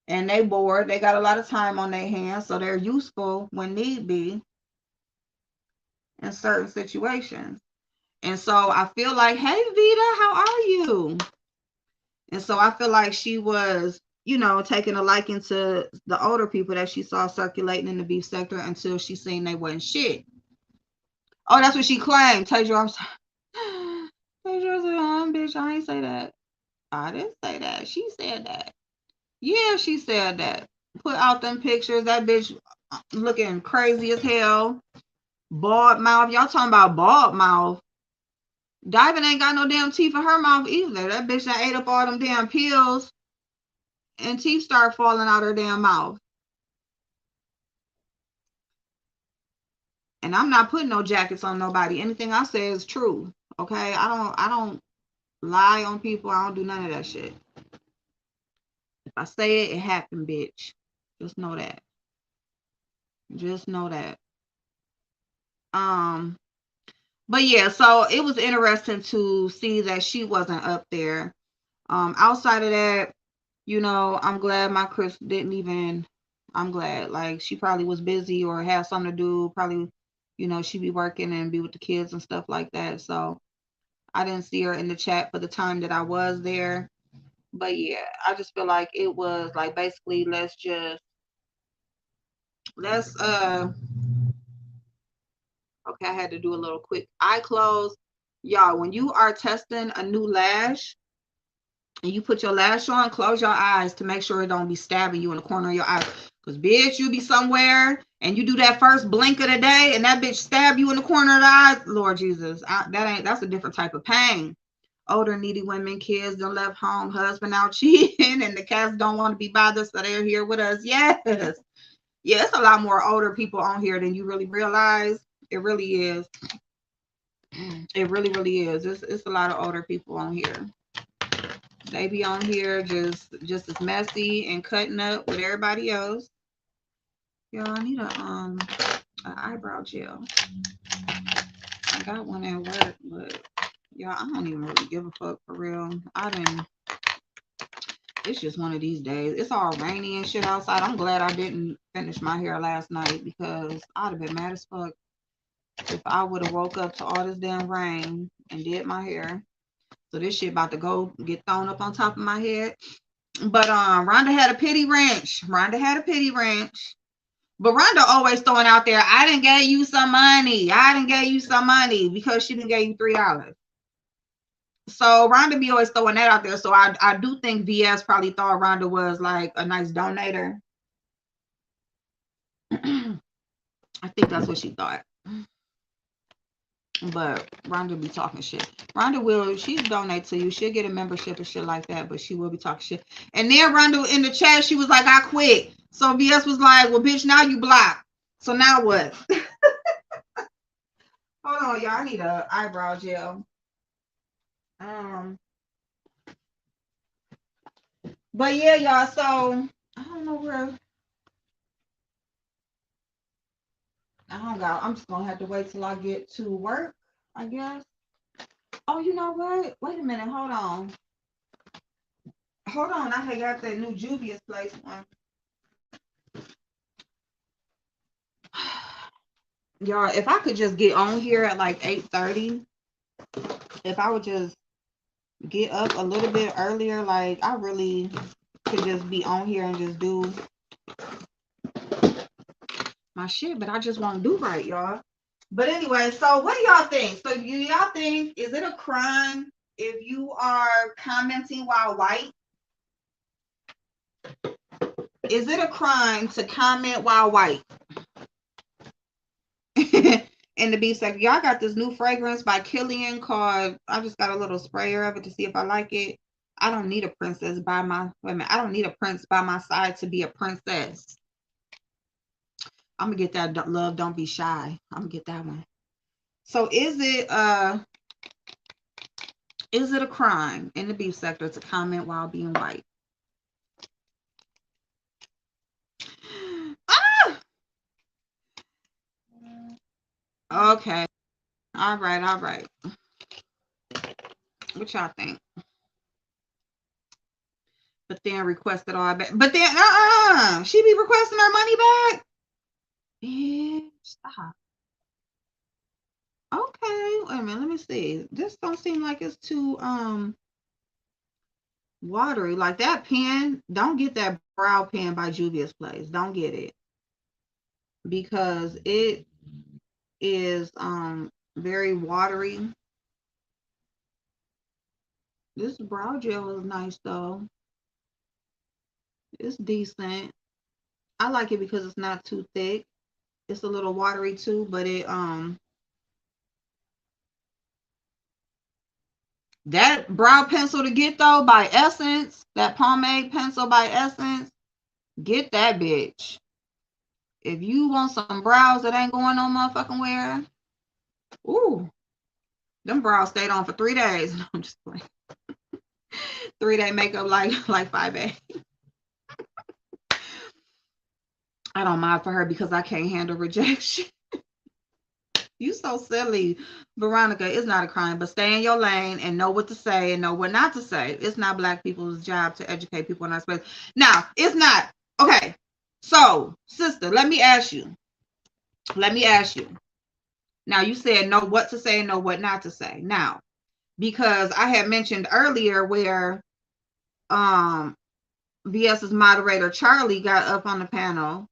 and they bored. They got a lot of time on their hands, so they're useful when need be in certain situations. And so I feel like, hey Vita, how are you? And so I feel like she was, taking a liking to the older people that she saw circulating in the beef sector until she seen they wasn't shit. Oh, that's what she claimed. Tasia, I'm sorry. Tasia said, bitch, I ain't say that. I didn't say that. She said that. Yeah, she said that. Put out them pictures. That bitch looking crazy as hell. Bald mouth. Y'all talking about bald mouth. Diamond ain't got no damn teeth in her mouth either. That bitch that ate up all them damn pills and teeth start falling out her damn mouth. And I'm not putting no jackets on nobody. Anything I say is true. Okay? I don't lie on people. I don't do none of that shit. If I say it, it happened, bitch. Just know that. Just know that. But yeah, so it was interesting to see that she wasn't up there. Outside of that, I'm glad my Chris didn't even, I'm glad. Like, she probably was busy or had something to do. Probably, she'd be working and be with the kids and stuff like that. So I didn't see her in the chat for the time that I was there. But yeah, I just feel like it was like, basically, let's okay, I had to do a little quick eye close. Y'all, when you are testing a new lash and you put your lash on, close your eyes to make sure it don't be stabbing you in the corner of your eye. Because, bitch, you be somewhere and you do that first blink of the day and that bitch stab you in the corner of the eye. Lord Jesus, that's a different type of pain. Older, needy women, kids done left home, husband out cheating, and the cats don't want to be bothered, so they're here with us. Yes. Yeah, it's a lot more older people on here than you really realize. It really is. It really, really is. It's a lot of older people on here. They be on here just as messy and cutting up with everybody else. Y'all, I need an eyebrow gel. I got one at work, but y'all, I don't even really give a fuck for real. It's just one of these days. It's all rainy and shit outside. I'm glad I didn't finish my hair last night because I'd have been mad as fuck if I would have woke up to all this damn rain and did my hair. So this shit about to go get thrown up on top of my head. But Rhonda had a pity wrench. But Rhonda always throwing out there, I done gave you some money. Because she done gave you $3. So Rhonda be always throwing that out there. So I do think VS probably thought Rhonda was like a nice donator. I think that's what she thought. But Rhonda be talking shit. She'll donate to you. She'll get a membership and shit like that, but she will be talking shit. And then Rhonda in the chat, she was like, I quit. So VS was like, well, bitch, now you blocked. So now what? Hold on, y'all. I need an eyebrow gel. But yeah, y'all. So I don't know where. I'm just gonna have to wait till I get to work, I guess. Oh, you know what? Wait a minute. Hold on. I had got that new Juvia's Place one. Y'all, if I could just get on here at like 8:30, if I would just get up a little bit earlier, like I really could just be on here and just do my shit, but I just won't do right, y'all. But anyway, so what do y'all think? So do y'all think, is it a crime if you are commenting while white? Is it a crime to comment while white? In the beef sector, y'all got this new fragrance by Killian called, I just got a little sprayer of it to see if I like it. I don't need a princess by my, wait a minute, I don't need a prince by my side to be a princess. I'm gonna get that Love Don't Be Shy. I'm gonna get that one. So is it a crime in the beef sector to comment while being white? Ah! Okay. All right. What y'all think? But then requested all back. But then she be requesting her money back. Bitch, stop. Okay, wait a minute, let me see. This don't seem like it's too watery. Like that pen, don't get that brow pen by Juvia's Place. Don't get it. Because it is very watery. This brow gel is nice though. It's decent. I like it because it's not too thick. It's a little watery too, but it that brow pencil to get though by Essence, that pomade pencil by Essence, get that bitch. If you want some brows that ain't going on motherfucking where, ooh, them brows stayed on for 3 days. No, I'm just playing. 3-day makeup like 5A. I don't mind for her because I can't handle rejection. You so silly, Veronica. It's not a crime, but stay in your lane and know what to say and know what not to say. It's not Black people's job to educate people in our space. Now, it's not. Okay, so sister, let me ask you. Now, you said know what to say and know what not to say. Now, because I had mentioned earlier where VS's moderator Charlie got up on the panel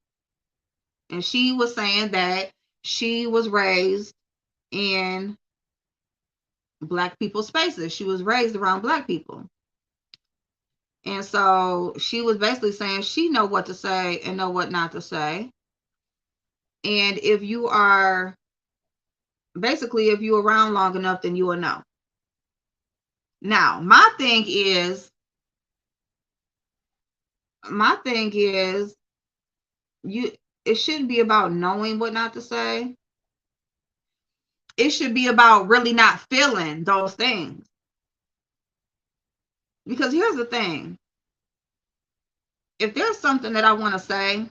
and she was saying that she was raised in Black people's spaces. She was raised around Black people. And so she was basically saying she know what to say and know what not to say. And if you are, basically, if you're around long enough, then you will know. Now, my thing is, it shouldn't be about knowing what not to say. It should be about really not feeling those things. Because here's the thing. If there's something that I want to say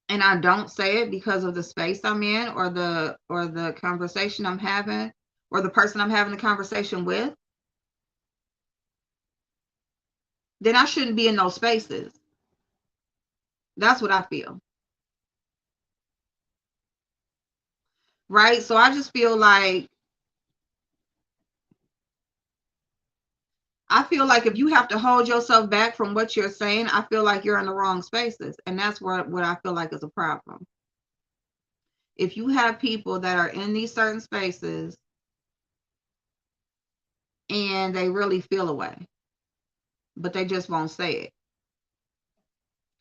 and I don't say it because of the space I'm in or the conversation I'm having or the person I'm having the conversation with, then I shouldn't be in those spaces. That's what I feel. Right? So I just feel like if you have to hold yourself back from what you're saying, I feel like you're in the wrong spaces. And that's what I feel like is a problem. If you have people that are in these certain spaces and they really feel a way, but they just won't say it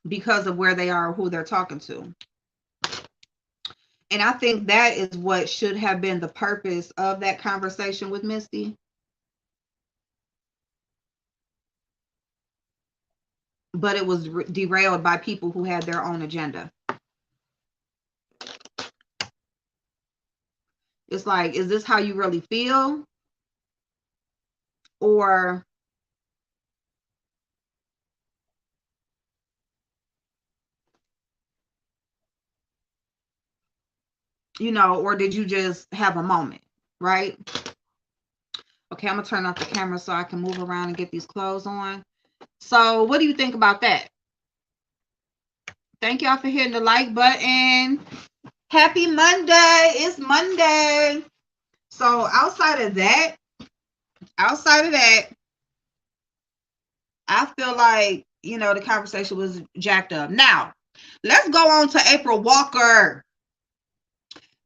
because of where they are or who they're talking to. And I think that is what should have been the purpose of that conversation with Misty. But it was derailed by people who had their own agenda. It's like, is this how you really feel? Or or did you just have a moment, right? Okay, I'm gonna turn off the camera so I can move around and get these clothes on. So what do you think about that? Thank y'all for hitting the like button. Happy Monday. It's Monday. So outside of that, I feel like, the conversation was jacked up. Now, let's go on to April Walker.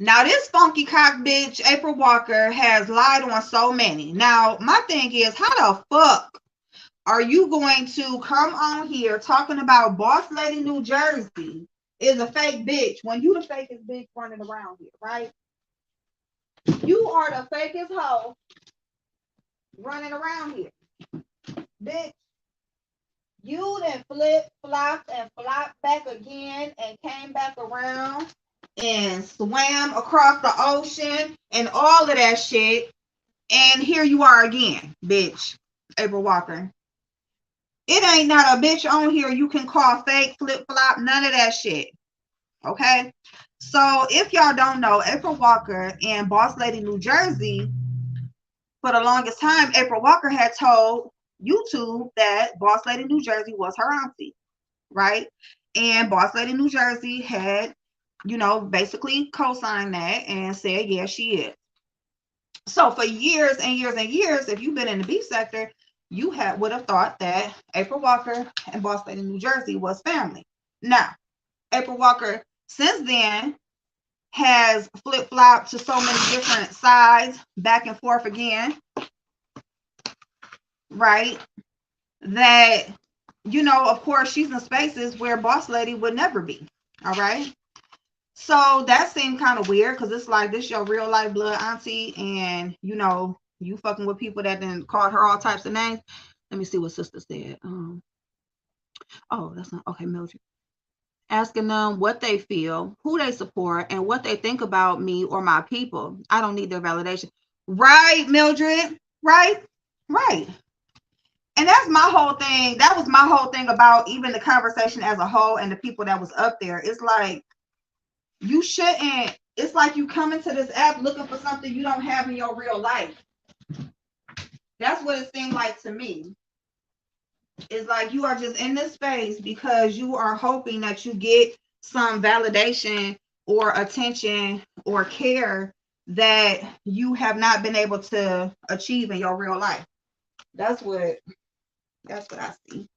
Now, this funky cock bitch, April Walker, has lied on so many. Now, my thing is, how the fuck are you going to come on here talking about Boss Lady New Jersey is a fake bitch when you the fakest bitch running around here, right? You are the fakest hoe running around here. Bitch, you then flip-flopped and flopped back again and came back around and swam across the ocean and all of that shit. And here you are again, bitch, April Walker. It ain't not a bitch on here you can call fake, flip-flop, none of that shit. Okay? So if y'all don't know, April Walker and Boss Lady New Jersey, for the longest time, April Walker had told YouTube that Boss Lady New Jersey was her auntie, right? And Boss Lady New Jersey had, basically co-signed that and said, yeah, she is. So for years and years and years, if you've been in the beef sector, you would have thought that April Walker and Boss Lady New Jersey was family. Now, April Walker since then has flip-flopped to so many different sides, back and forth again, right? That, of course, she's in spaces where Boss Lady would never be, all right? So that seemed kind of weird because it's like this your real life blood auntie, and you fucking with people that then called her all types of names. Let me see what sister said. Oh, that's not okay, Mildred. Asking them what they feel, who they support, and what they think about me or my people. I don't need their validation. Right, Mildred? Right? Right. And that's my whole thing. That was my whole thing about even the conversation as a whole and the people that was up there. It's like, you shouldn't, it's like you come into this app looking for something you don't have in your real life. That's what it seemed like to me. It's like you are just in this space because you are hoping that you get some validation or attention or care that you have not been able to achieve in your real life. That's what I see.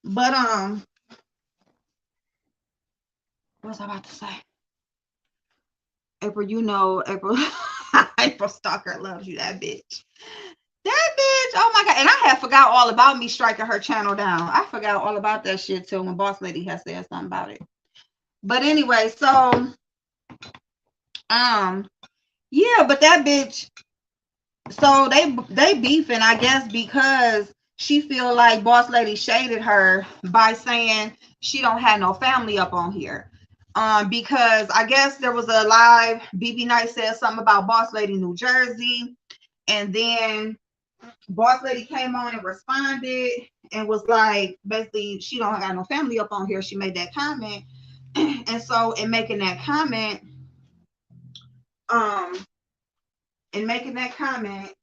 But what was I about to say? April, April April Stalker loves you, that bitch. That bitch, oh my God. And I had forgot all about me striking her channel down. I forgot all about that shit till when Boss Lady has said something about it. But anyway, so yeah, but that bitch, so they beefing, I guess, because she feel like Boss Lady shaded her by saying she don't have no family up on here. Because I guess there was a live, BB Knight said something about Boss Lady New Jersey, and then Boss Lady came on and responded and was like, basically, she don't got no family up on here. She made that comment. And so in making that comment,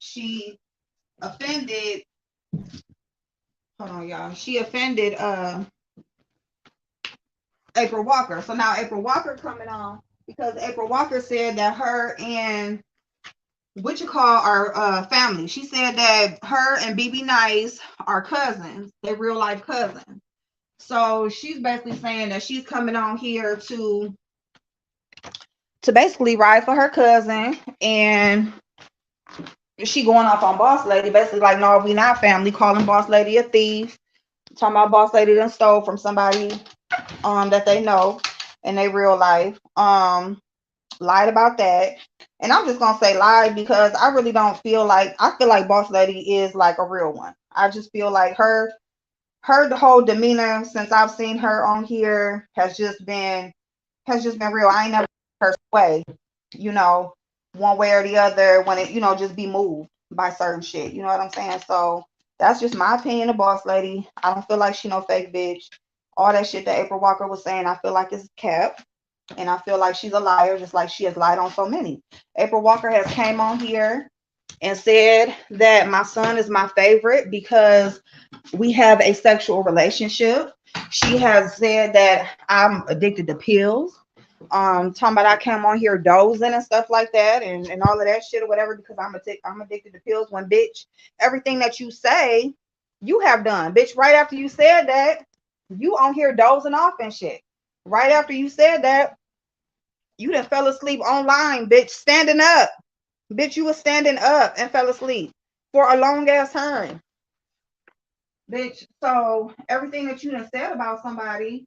she offended, hold on, y'all. She offended April Walker. So now April Walker coming on because April Walker said that her and what you call our family. She said that her and BB Nice are cousins. They're real life cousins. So she's basically saying that she's coming on here to basically ride for her cousin, and she going off on Boss Lady, basically like, no, we not family, calling Boss Lady a thief, talking about Boss Lady done stole from somebody that they know in their real life. Lied about that. And I'm just gonna say lied because I really don't feel like, I feel like Boss Lady is like a real one. I just feel like her whole demeanor since I've seen her on here has just been real. I ain't never her way, one way or the other when it, just be moved by certain shit. You know what I'm saying? So that's just my opinion of Boss Lady. I don't feel like she no fake bitch. All that shit that April Walker was saying, I feel like it's cap. And I feel like she's a liar, just like she has lied on so many. April Walker has came on here and said that my son is my favorite because we have a sexual relationship. She has said that I'm addicted to pills. Talking about I came on here dozing and stuff like that, and all of that shit or whatever because I'm addicted to pills. When bitch, everything that you say, you have done, bitch. Right after you said that, you on here dozing off and shit. Right after you said that, you done fell asleep online, bitch. Standing up, bitch. You was standing up and fell asleep for a long ass time, bitch. So everything that you done said about somebody,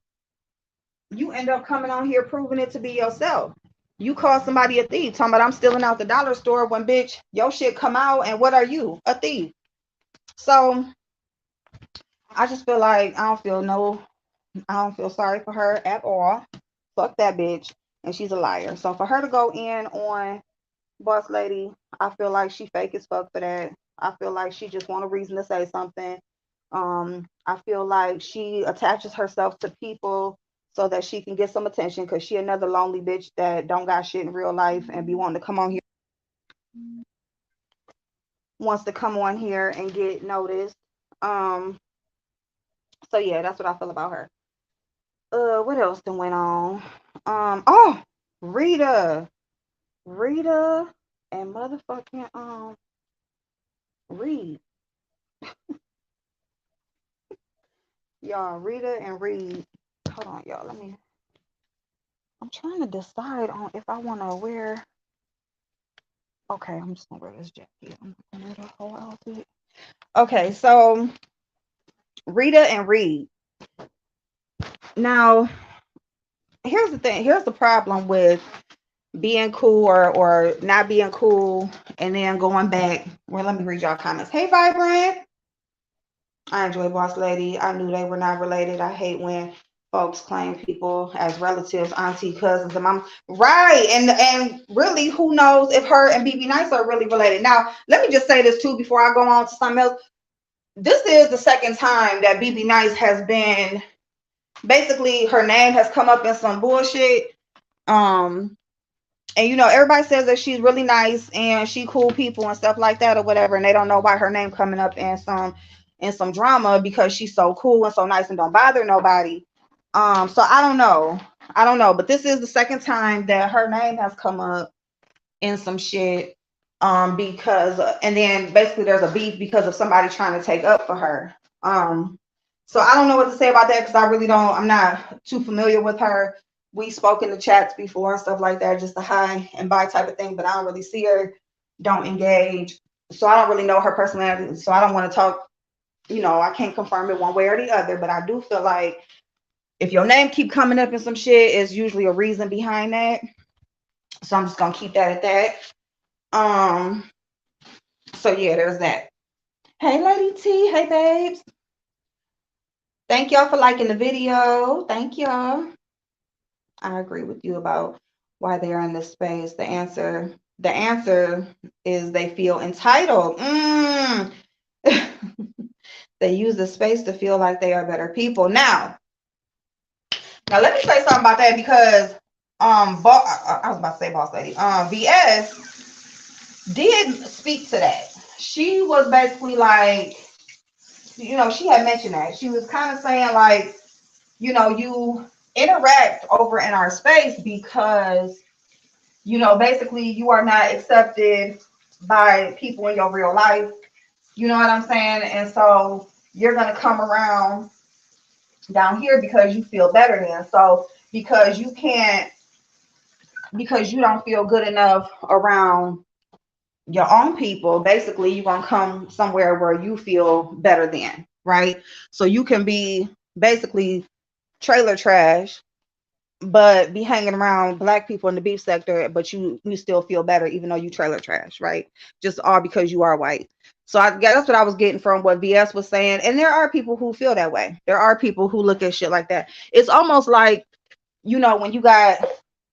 you end up coming on here proving it to be yourself. You call somebody a thief, talking about I'm stealing out the dollar store when bitch your shit come out and what are you? A thief. So I just feel like I don't feel sorry for her at all. Fuck that bitch. And she's a liar. So for her to go in on Boss Lady, I feel like she fake as fuck for that. I feel like she just want a reason to say something. I feel like she attaches herself to people so that she can get some attention because she another lonely bitch that don't got shit in real life and be wanting to come on here, wants to come on here and get noticed. Um, so yeah, that's what I feel about her. What else then went on? Oh, Rita, Rita, and motherfucking Reed, y'all. Rita and Reed. Hold on, y'all. I'm trying to decide on if I want to wear. Okay, I'm just gonna wear this jacket. I'm gonna wear the whole outfit. Okay, so Rita and Reed. Now, here's the thing. Here's the problem with being cool or not being cool and then going back. Well, let me read y'all comments. Hey, Vibrant. I enjoy Boss Lady. I knew they were not related. I hate when folks claim people as relatives, auntie, cousins, and mom. Right. And really, who knows if her and BB Nice are really related. Now, let me just say this too before I go on to something else. This is the second time that BB Nice has been basically her name has come up in some bullshit. And everybody says that she's really nice and she cool people and stuff like that or whatever, and they don't know about her name coming up in some drama because she's so cool and so nice and don't bother nobody. So I don't know, but this is the second time that her name has come up in some shit. Because and then basically there's a beef because of somebody trying to take up for her. So I don't know what to say about that because I really don't. I'm not too familiar with her. We spoke in the chats before and stuff like that, just a hi and bye type of thing, but I don't really see her, don't engage. So I don't really know her personality. So I don't want to talk, I can't confirm it one way or the other, but I do feel like if your name keep coming up in some shit, it's usually a reason behind that. So I'm just gonna keep that at that. So yeah, there's that. Hey Lady T, hey babes. Thank y'all for liking the video. Thank y'all. I agree with you about why they are in this space. The answer is they feel entitled. They use the space to feel like they are better people. Now let me say something about that because I was about to say Boss Lady. VS did speak to that. She was basically like, she had mentioned that. She was kind of saying like, you interact over in our space because basically you are not accepted by people in your real life. You know what I'm saying? And so you're going to come around down here because you feel better than. So because you don't feel good enough around your own people, basically you're going to come somewhere where you feel better than, right? So you can be basically trailer trash but be hanging around black people in the beef sector, but you still feel better even though you trailer trash, right? Just all because you are white. So that's what I was getting from what VS was saying. And there are people who feel that way. There are people who look at shit like that. It's almost like, when you got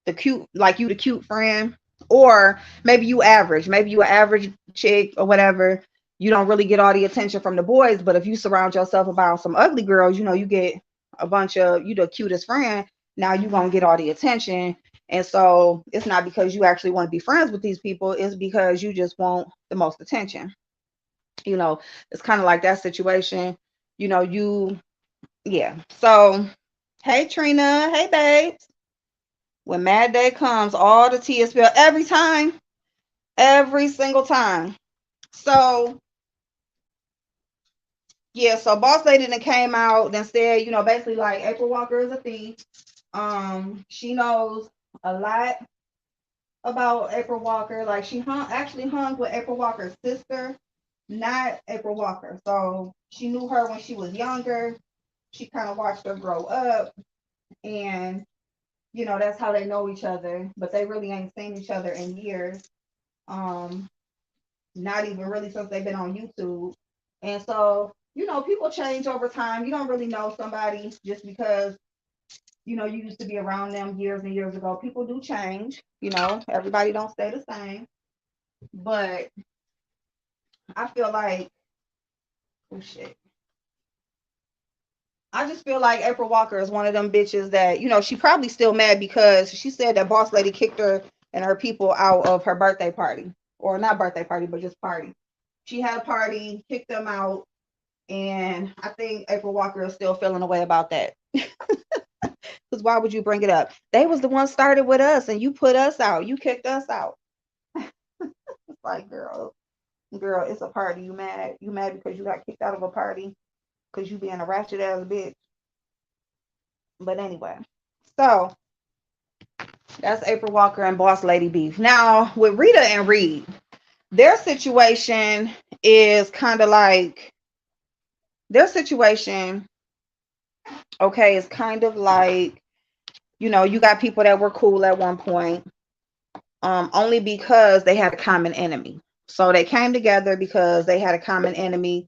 the cute, like you the cute friend, or maybe you average, maybe you an average chick or whatever. You don't really get all the attention from the boys, but if you surround yourself around some ugly girls, you get a bunch of you the cutest friend. Now you're gonna get all the attention. And so it's not because you actually want to be friends with these people, it's because you just want the most attention. It's kind of like that situation. Yeah. So hey Trina, hey babes. When Mad Day comes, all the tea is spilled every time, every single time. So yeah, so Boss Lady then came out and said, you know, basically like April Walker is a thief. She knows a lot about April Walker. Like she actually hung with April Walker's sister, not April Walker. So she knew her when she was younger. She kind of watched her grow up, and you know that's how they know each other. But they really ain't seen each other in years. Um, Not even really since they've been on YouTube. And so, you know, people change over time. You don't really know somebody just because, you know, you used to be around them years and years ago. People do change, you know, everybody don't stay the same. But I feel like, oh shit. I just feel like April Walker is one of them bitches that, you know, she probably still mad because she said that Boss Lady kicked her and her people out of her birthday party. Or not birthday party, but just party. She had a party, kicked them out, and I think April Walker is still feeling a way about that. Because why would you bring it up? They was the one started with us and you put us out. You kicked us out. It's like, girl, it's a party. You mad? You mad because you got kicked out of a party because you being a ratchet ass bitch. But anyway, so that's April Walker and Boss Lady beef. Now with Rita and Reed, their situation is kind of like their situation. Okay, is kind of like, you know, you got people that were cool at one point, only because they had a common enemy. So they came together because they had a common enemy,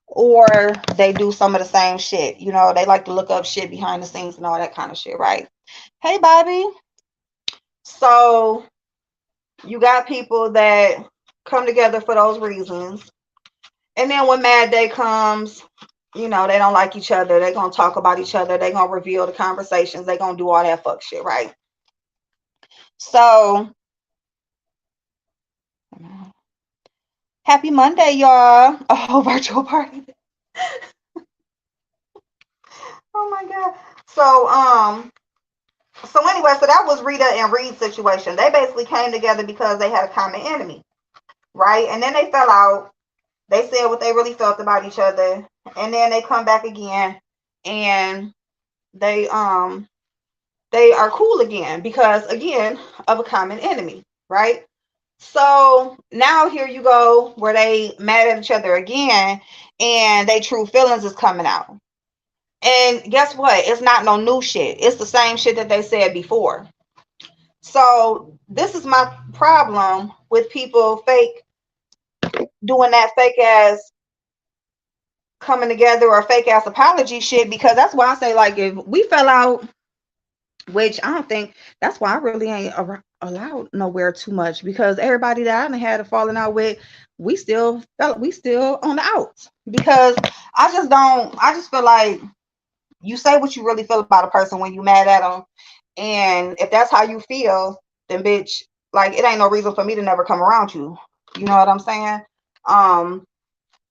or they do some of the same shit. You know, they like to look up shit behind the scenes and all that kind of shit, right? Hey, Bobby. So you got people that come together for those reasons. And then when Mad Day comes, you know, they don't like each other. They're going to talk about each other. They're going to reveal the conversations. They're going to do all that fuck shit, right? So happy Monday, y'all. Oh, virtual party. Oh my God. So anyway, so that was Rita and Reed's situation. They basically came together because they had a common enemy, right? And then they fell out. They said what they really felt about each other, and then they come back again, and they they are cool again because again of a common enemy, right? So now here you go where they mad at each other again, and they true feelings is coming out. And guess what? It's not no new shit. It's the same shit that they said before. So this is my problem with people fake doing that fake ass coming together or fake ass apology shit, because that's why I say, like, if we fell out, which I don't think, that's why I really ain't allowed nowhere too much, because everybody that I had a falling out with, we still on the outs, because I just feel like you say what you really feel about a person when you mad at them, and if that's how you feel, then bitch, like, it ain't no reason for me to never come around you. You know what I'm saying?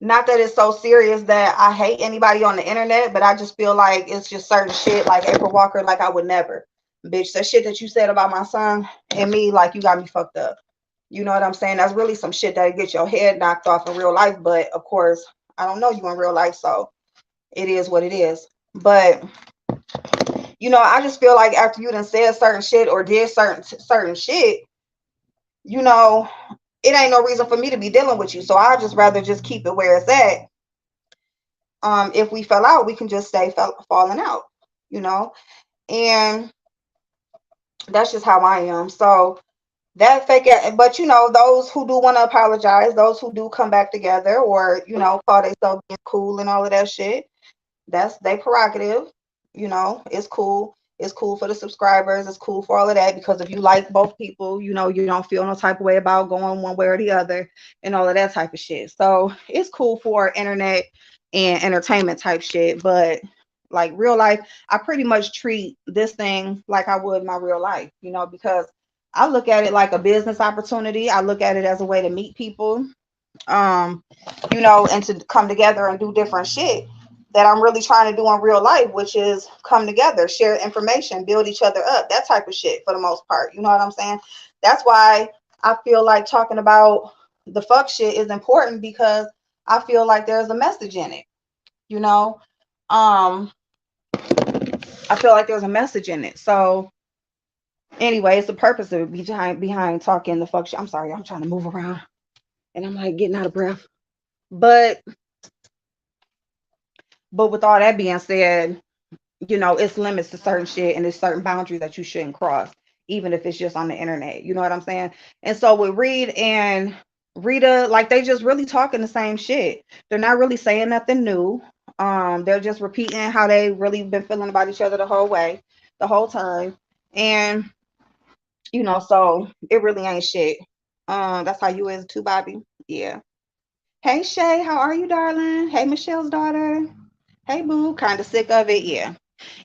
Not that it's so serious that I hate anybody on the internet, but I just feel like it's just certain shit, like April Walker, like I would never. Bitch, that shit that you said about my son and me, like, you got me fucked up. You know what I'm saying? That's really some shit that get your head knocked off in real life. But of course, I don't know you in real life, so it is what it is. But you know, I just feel like after you done said certain shit or did certain shit, you know, it ain't no reason for me to be dealing with you. So I'd just rather just keep it where it's at. If we fell out, we can just stay falling out, you know, and that's just how I am. So that fake, but you know, those who do want to apologize, those who do come back together, or you know, call themselves being cool and all of that shit, that's their prerogative. You know, it's cool. It's cool for the subscribers. It's cool for all of that, because if you like both people, you know, you don't feel no type of way about going one way or the other and all of that type of shit. So it's cool for internet and entertainment type shit. But like real life, I pretty much treat this thing like I would my real life, you know, because I look at it like a business opportunity. I look at it as a way to meet people, you know, and to come together and do different shit. that I'm really trying to do in real life, which is come together, share information, build each other up, that type of shit for the most part. You know what I'm saying? That's why I feel like talking about the fuck shit is important, because I feel like there's a message in it. You know, I feel like there's a message in it. So anyway, it's the purpose of behind talking the fuck shit. I'm sorry, I'm trying to move around and I'm like getting out of breath. But with all that being said, you know, it's limits to certain shit and there's certain boundaries that you shouldn't cross, even if it's just on the internet. You know what I'm saying? And so with Reed and Rita, like, they just really talking the same shit. They're not really saying nothing new. They're just repeating how they really been feeling about each other the whole time. And you know, so it really ain't shit. That's how you is too, Bobby. Yeah. Hey Shay, how are you, darling? Hey, Michelle's daughter. Hey boo, kind of sick of it. Yeah.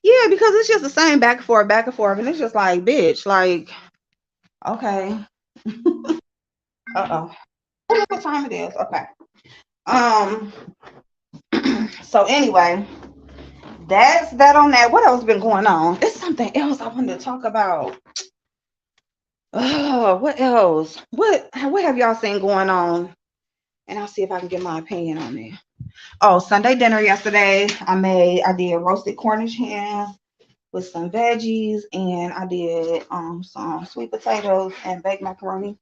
Yeah, because it's just the same back and forth, and it's just like, bitch, like, okay. Uh-oh. What time it is? Okay. Um, so anyway, that's that on that. What else been going on? It's something else I wanted to talk about. Oh, what else? What have y'all seen going on? And I'll see if I can get my opinion on it. Oh, Sunday dinner yesterday. I did roasted Cornish hens with some veggies, and I did some sweet potatoes and baked macaroni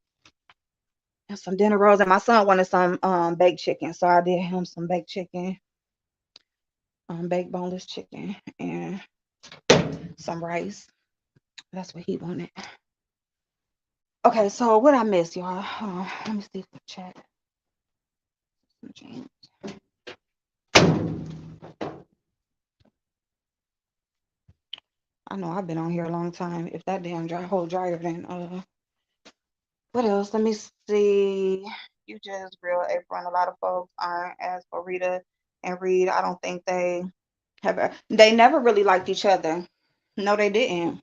and some dinner rolls. And my son wanted some baked chicken, so I did him some baked chicken, baked boneless chicken, and some rice. That's what he wanted. Okay, so what I missed, y'all? Let me see the chat. I know I've been on here a long time. If that damn whole dryer, then what else? Let me see. You just real April, and a lot of folks aren't. As for Rita and Reed, I don't think they never really liked each other. No, they didn't.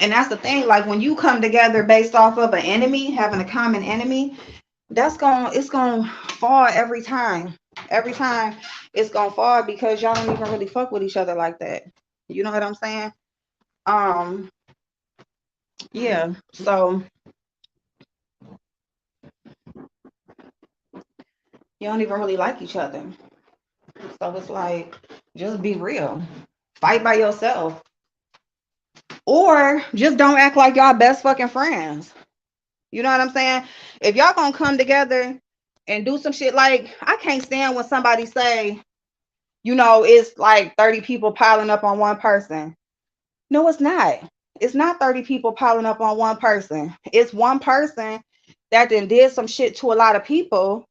And that's the thing. Like, when you come together based off of an enemy, having a common enemy, it's gonna fall every time. Every time it's gonna fall, because y'all don't even really fuck with each other like that. You know what I'm saying? Yeah. So you don't even really like each other. So it's like, just be real. Fight by yourself. Or just don't act like y'all best fucking friends. You know what I'm saying? If y'all gonna come together and do some shit, like, I can't stand when somebody say, you know, it's like 30 people piling up on one person. No, it's not. It's not 30 people piling up on one person. It's one person that then did some shit to a lot of people,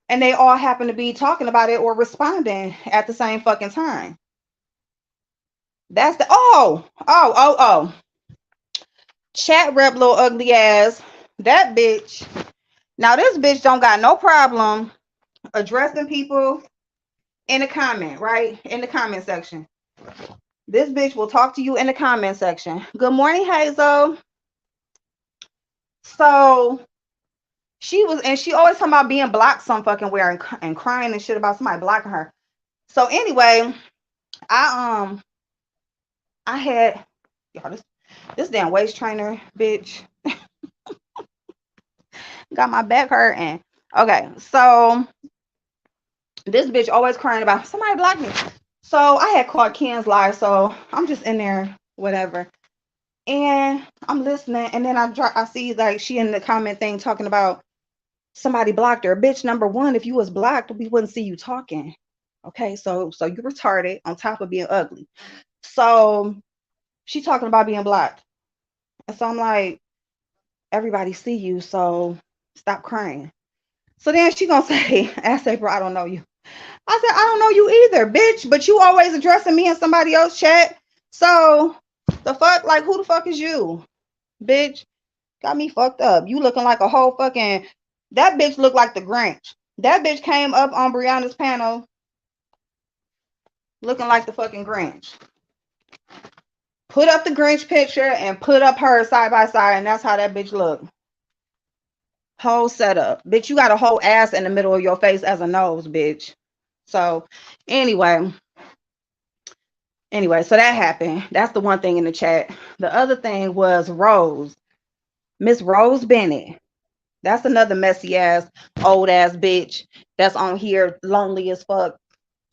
and they all happen to be talking about it or responding at the same fucking time. That's the chat rep, little ugly ass. That bitch. Now this bitch don't got no problem addressing people in the comment, right? In the comment section. This bitch will talk to you in the comment section. Good morning, Hazel. So she always talking about being blocked some fucking where and crying and shit about somebody blocking her. So anyway, I had, y'all, this damn waist trainer bitch got my back hurting. Okay, so this bitch always crying about somebody blocked me. So I had caught Ken's live, so I'm just in there, whatever. And I'm listening, and then I see like she in the comment thing talking about somebody blocked her. Bitch, number one, if you was blocked, we wouldn't see you talking. Okay, so you retarded on top of being ugly. So she talking about being blocked. And so I'm like, everybody see you, so stop crying. So then she gonna say, ask April, I don't know you. I said, I don't know you either, bitch, but you always addressing me in somebody else's chat. So the fuck, like, who the fuck is you? Bitch, got me fucked up. You looking like a whole fucking, that bitch looked like the Grinch. That bitch came up on Brianna's panel looking like the fucking Grinch. Put up the Grinch picture and put up her side by side, and that's how that bitch looked. Whole setup. Bitch, you got a whole ass in the middle of your face as a nose, bitch. So anyway, so that happened. That's the one thing in the chat. The other thing was Rose, Miss Rose Bennett. That's another messy ass, old ass bitch that's on here lonely as fuck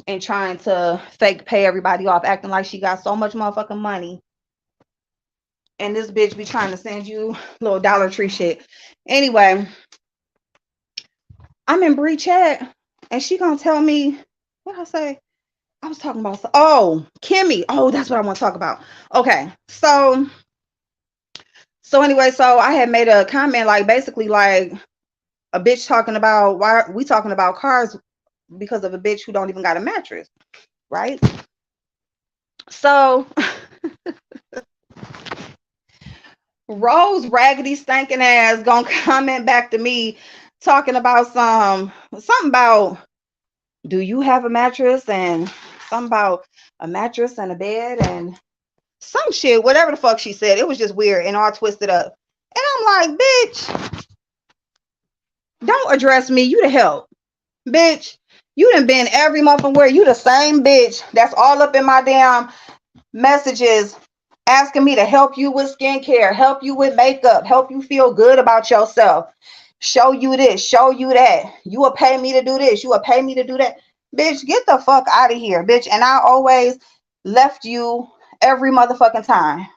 and trying to fake pay everybody off, acting like she got so much motherfucking money. And this bitch be trying to send you little Dollar Tree shit. Anyway, I'm in Bree chat and she gonna tell me what I say. I was talking about, oh, Kimmy. Oh, that's what I want to talk about. Okay, so anyway, so I had made a comment like basically like a bitch talking about why we talking about cars because of a bitch who don't even got a mattress, right? So Rose raggedy stinking ass gonna comment back to me talking about something about, do you have a mattress, and something about a mattress and a bed and some shit, whatever the fuck she said. It was just weird and all twisted up. And I'm like, bitch, don't address me. You the help. Bitch, you done been every month from where you the same bitch that's all up in my damn messages asking me to help you with skincare, help you with makeup, help you feel good about yourself, show you this, show you that. You will pay me to do this. You will pay me to do that. Bitch, get the fuck out of here, bitch. And I always left you every motherfucking time.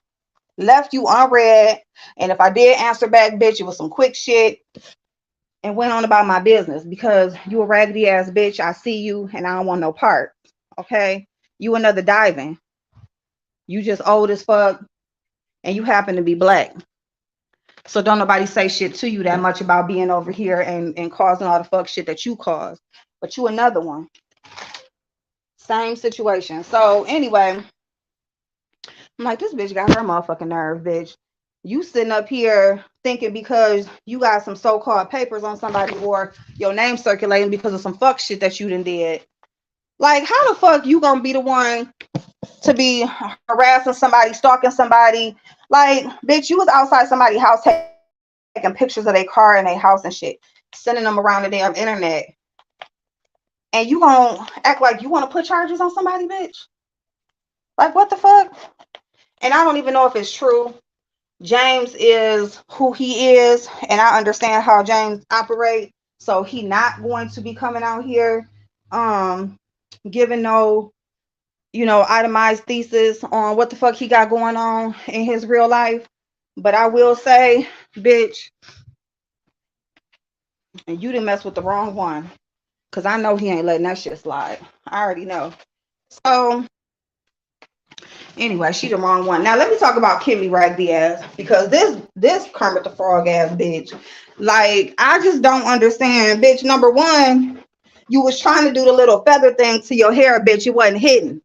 Left you unread. And if I did answer back, bitch, it was some quick shit and went on about my business because you a raggedy ass bitch. I see you and I don't want no part. Okay? You another diving. You just old as fuck and you happen to be black. So don't nobody say shit to you that much about being over here and causing all the fuck shit that you caused. But you another one. Same situation. So anyway, I'm like, this bitch got her motherfucking nerve, bitch. You sitting up here thinking because you got some so-called papers on somebody or your name circulating because of some fuck shit that you done did. Like, how the fuck you gonna be the one to be harassing somebody, stalking somebody? Like, bitch, you was outside somebody's house taking pictures of their car and their house and shit, sending them around the damn internet. And you gonna act like you want to put charges on somebody, bitch? Like, what the fuck? And I don't even know if it's true. James is who he is, and I understand how James operates. So he not going to be coming out here giving no, itemized thesis on what the fuck he got going on in his real life. But I will say, bitch, and you didn't mess with the wrong one. Cause I know he ain't letting that shit slide. I already know. So anyway, she the wrong one. Now let me talk about Kimmy Raggedy ass, because this Kermit the Frog ass bitch, like, I just don't understand, bitch. Number one, you was trying to do the little feather thing to your hair, bitch. It wasn't hitting.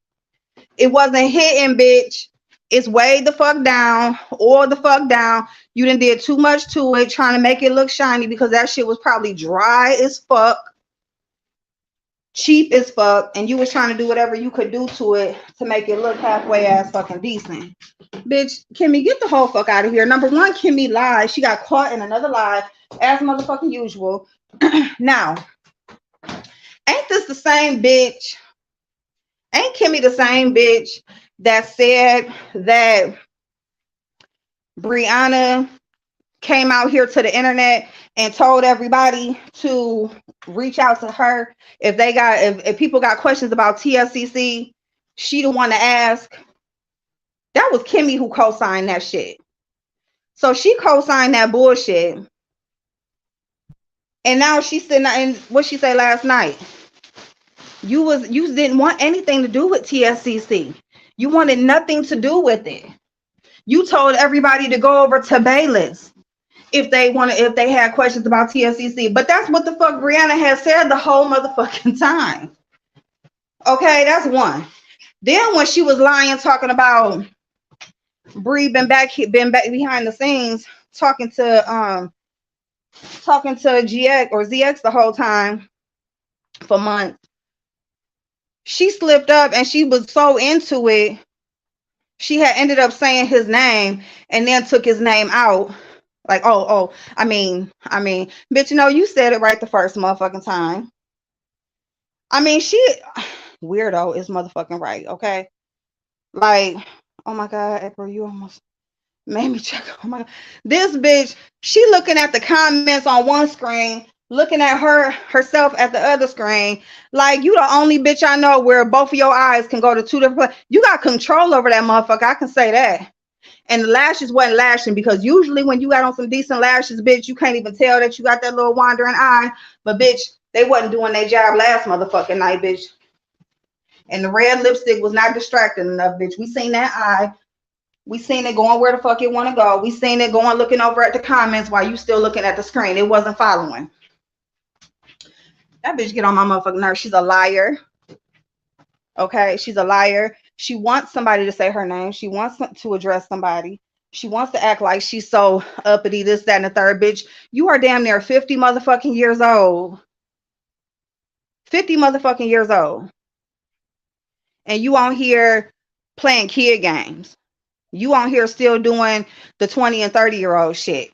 It wasn't hitting, bitch. It's way the fuck down, or the fuck down. You done did too much to it, trying to make it look shiny, because that shit was probably dry as fuck, cheap as fuck, and you was trying to do whatever you could do to it to make it look halfway ass fucking decent. Bitch, Kimmy, get the whole fuck out of here. Number one, Kimmy lied. She got caught in another lie, as motherfucking usual. Now, ain't this the same bitch? Ain't Kimmy the same bitch that said that Brianna came out here to the internet and told everybody to reach out to her if people got questions about TSCC, she the one to ask? That was Kimmy who co-signed that shit. So she co-signed that bullshit, and now she's sitting in what she said last night. You didn't want anything to do with TSCC. You wanted nothing to do with it. You told everybody to go over to Bayless if they had questions about TSCC. But that's what the fuck Brianna has said the whole motherfucking time. Okay, that's one. Then when she was lying, talking about Bree been back behind the scenes talking to GX or ZX the whole time for months, she slipped up and she was so into it, she had ended up saying his name and then took his name out. Like, I mean, bitch, you said it right the first motherfucking time. I mean, she weirdo is motherfucking right, okay? Like, oh my God, April, you almost made me check. Oh my God. This bitch, she looking at the comments on one screen, looking at herself at the other screen. Like, you the only bitch I know where both of your eyes can go to two different places. You got control over that motherfucker. I can say that. And the lashes wasn't lashing because usually when you got on some decent lashes, bitch, you can't even tell that you got that little wandering eye. But bitch, they wasn't doing their job last motherfucking night, bitch. And the red lipstick was not distracting enough, bitch. We seen that eye. We seen it going where the fuck it want to go. We seen it going looking over at the comments while you still looking at the screen. It wasn't following. That bitch get on my motherfucking nerves. She's a liar. Okay, she's a liar. She wants somebody to say her name. She wants to address somebody. She wants to act like she's so uppity, this, that, and the third. Bitch, you are damn near 50 motherfucking years old. 50 motherfucking years old. And you on here playing kid games. You on here still doing the 20 and 30-year-old shit.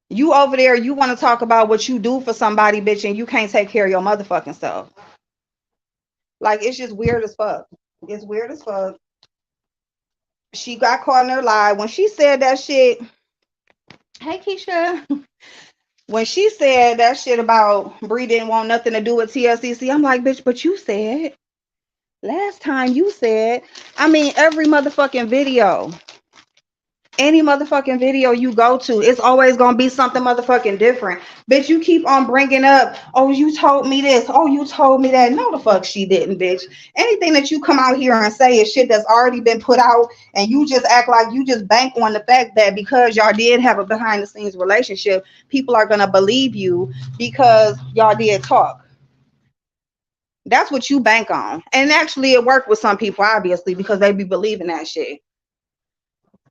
You over there, you want to talk about what you do for somebody, bitch, and you can't take care of your motherfucking self. Like, it's just weird as fuck. It's weird as fuck. She got caught in her lie. When she said that shit, hey, Keisha. When she said that shit about Bree didn't want nothing to do with TLCC, I'm like, bitch, but you said, last time you said, I mean, every motherfucking video. Any motherfucking video you go to, it's always gonna be something motherfucking different. Bitch, you keep on bringing up, oh, you told me this, oh, you told me that. No, the fuck she didn't, bitch. Anything that you come out here and say is shit that's already been put out, and you just act like you just bank on the fact that because y'all did have a behind the scenes relationship, people are gonna believe you because y'all did talk. That's what you bank on. And actually it worked with some people, obviously, because they be believing that shit.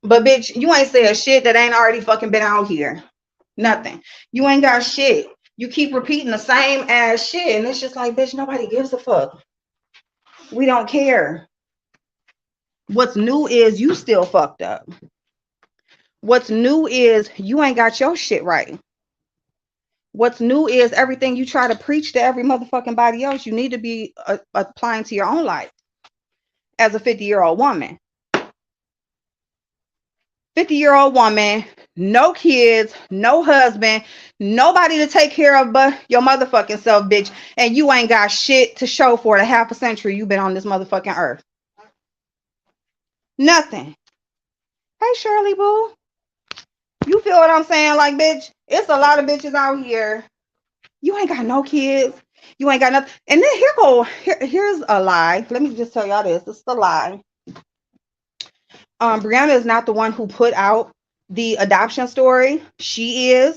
But bitch, you ain't said shit that ain't already fucking been out here. Nothing. You ain't got shit. You keep repeating the same ass shit. And it's just like, bitch, nobody gives a fuck. We don't care. What's new is you still fucked up. What's new is you ain't got your shit right. What's new is everything you try to preach to every motherfucking body else, you need to be applying to your own life as a 50-year-old woman. 50-year-old woman, no kids, no husband, nobody to take care of but your motherfucking self, bitch. And you ain't got shit to show for the half a century you've been on this motherfucking earth. Nothing. Hey, Shirley Boo. You feel what I'm saying? Like, bitch, it's a lot of bitches out here. You ain't got no kids. You ain't got nothing. And then here's a lie. Let me just tell y'all this. This is a lie. Brianna is not the one who put out the adoption story. She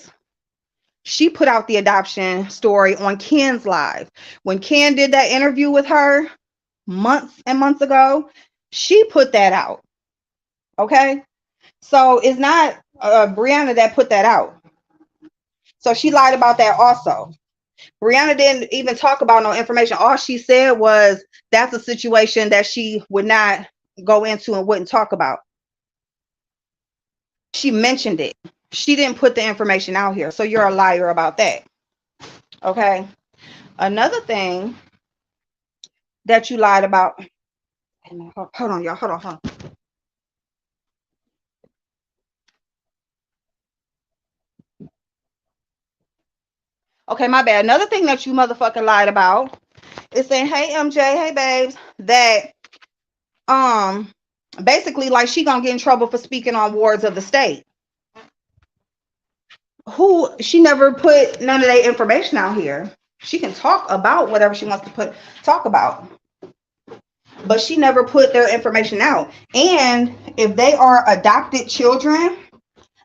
put out the adoption story on Ken's live. When Ken did that interview with her months and months ago, she put that out. Okay? So it's not Brianna that put that out. So she lied about that also. Brianna didn't even talk about no information. All she said was that's a situation that she would not go into and wouldn't talk about. She mentioned it. She didn't put the information out here. So you're a liar about that. Okay? Another thing that you lied about. Hold on, y'all. Hold on. Okay, my bad. Another thing that you motherfucking lied about is saying, hey, MJ, hey, babes, that basically like she gonna get in trouble for speaking on wards of the state. She never put none of that information out here. She can talk about whatever she wants to talk about, but she never put their information out. And if they are adopted children,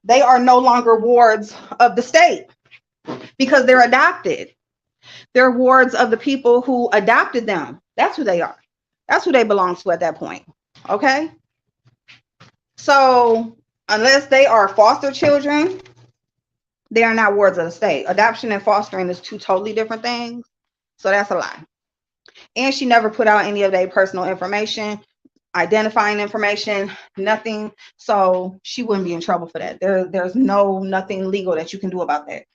they are no longer wards of the state because they're adopted. They're wards of the people who adopted them. That's who they are. That's who they belong to at that point. Okay? So unless they are foster children, they are not wards of the state. Adoption and fostering is two totally different things. So that's a lie. And she never put out any of their personal information, identifying information, nothing. So she wouldn't be in trouble for that. There's nothing legal that you can do about that.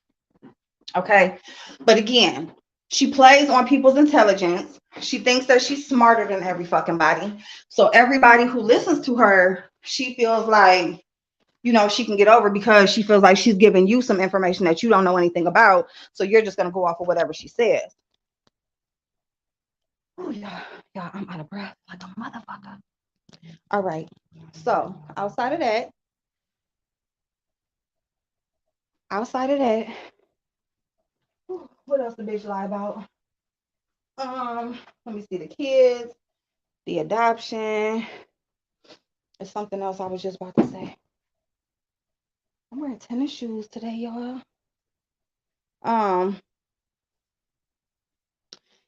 Okay. But again, she plays on people's intelligence. She thinks that she's smarter than every fucking body. So everybody who listens to her, she feels like, you know, she can get over because she feels like she's giving you some information that you don't know anything about. So you're just going to go off of whatever she says. Oh, yeah. Yeah, I'm out of breath like a motherfucker. All right. So outside of that, what else the bitch lie about? Let me see, the kids, the adoption. There's something else I was just about to say. I'm wearing tennis shoes today, y'all. Um,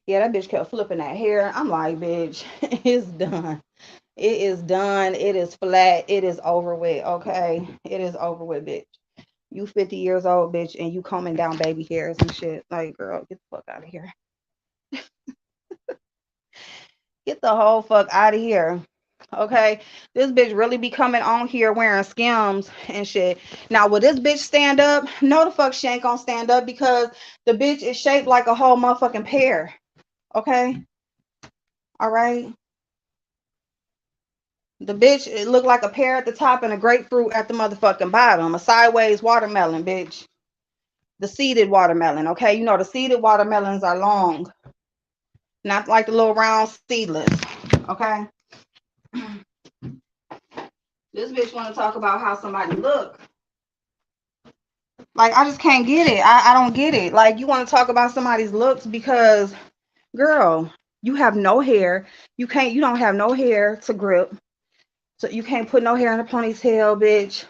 yeah, that bitch kept flipping that hair. I'm like, bitch, it's done. It is done. It is flat. It is over with. Okay. It is over with, bitch. You 50 years old, bitch, and you combing down baby hairs and shit. Like, girl, get the fuck out of here. Get the whole fuck out of here. Okay. This bitch really be coming on here wearing Skims and shit. Now, will this bitch stand up? No, the fuck she ain't gonna stand up because the bitch is shaped like a whole motherfucking pear. Okay. All right. The bitch, it looked like a pear at the top and a grapefruit at the motherfucking bottom. A sideways watermelon, bitch. The seeded watermelon, okay? You know, the seeded watermelons are long, not like the little round seedless, okay? This bitch want to talk about how somebody look. Like, I just can't get it. I don't get it. Like, you want to talk about somebody's looks because, girl, you have no hair. You don't have no hair to grip. So you can't put no hair in a ponytail, bitch.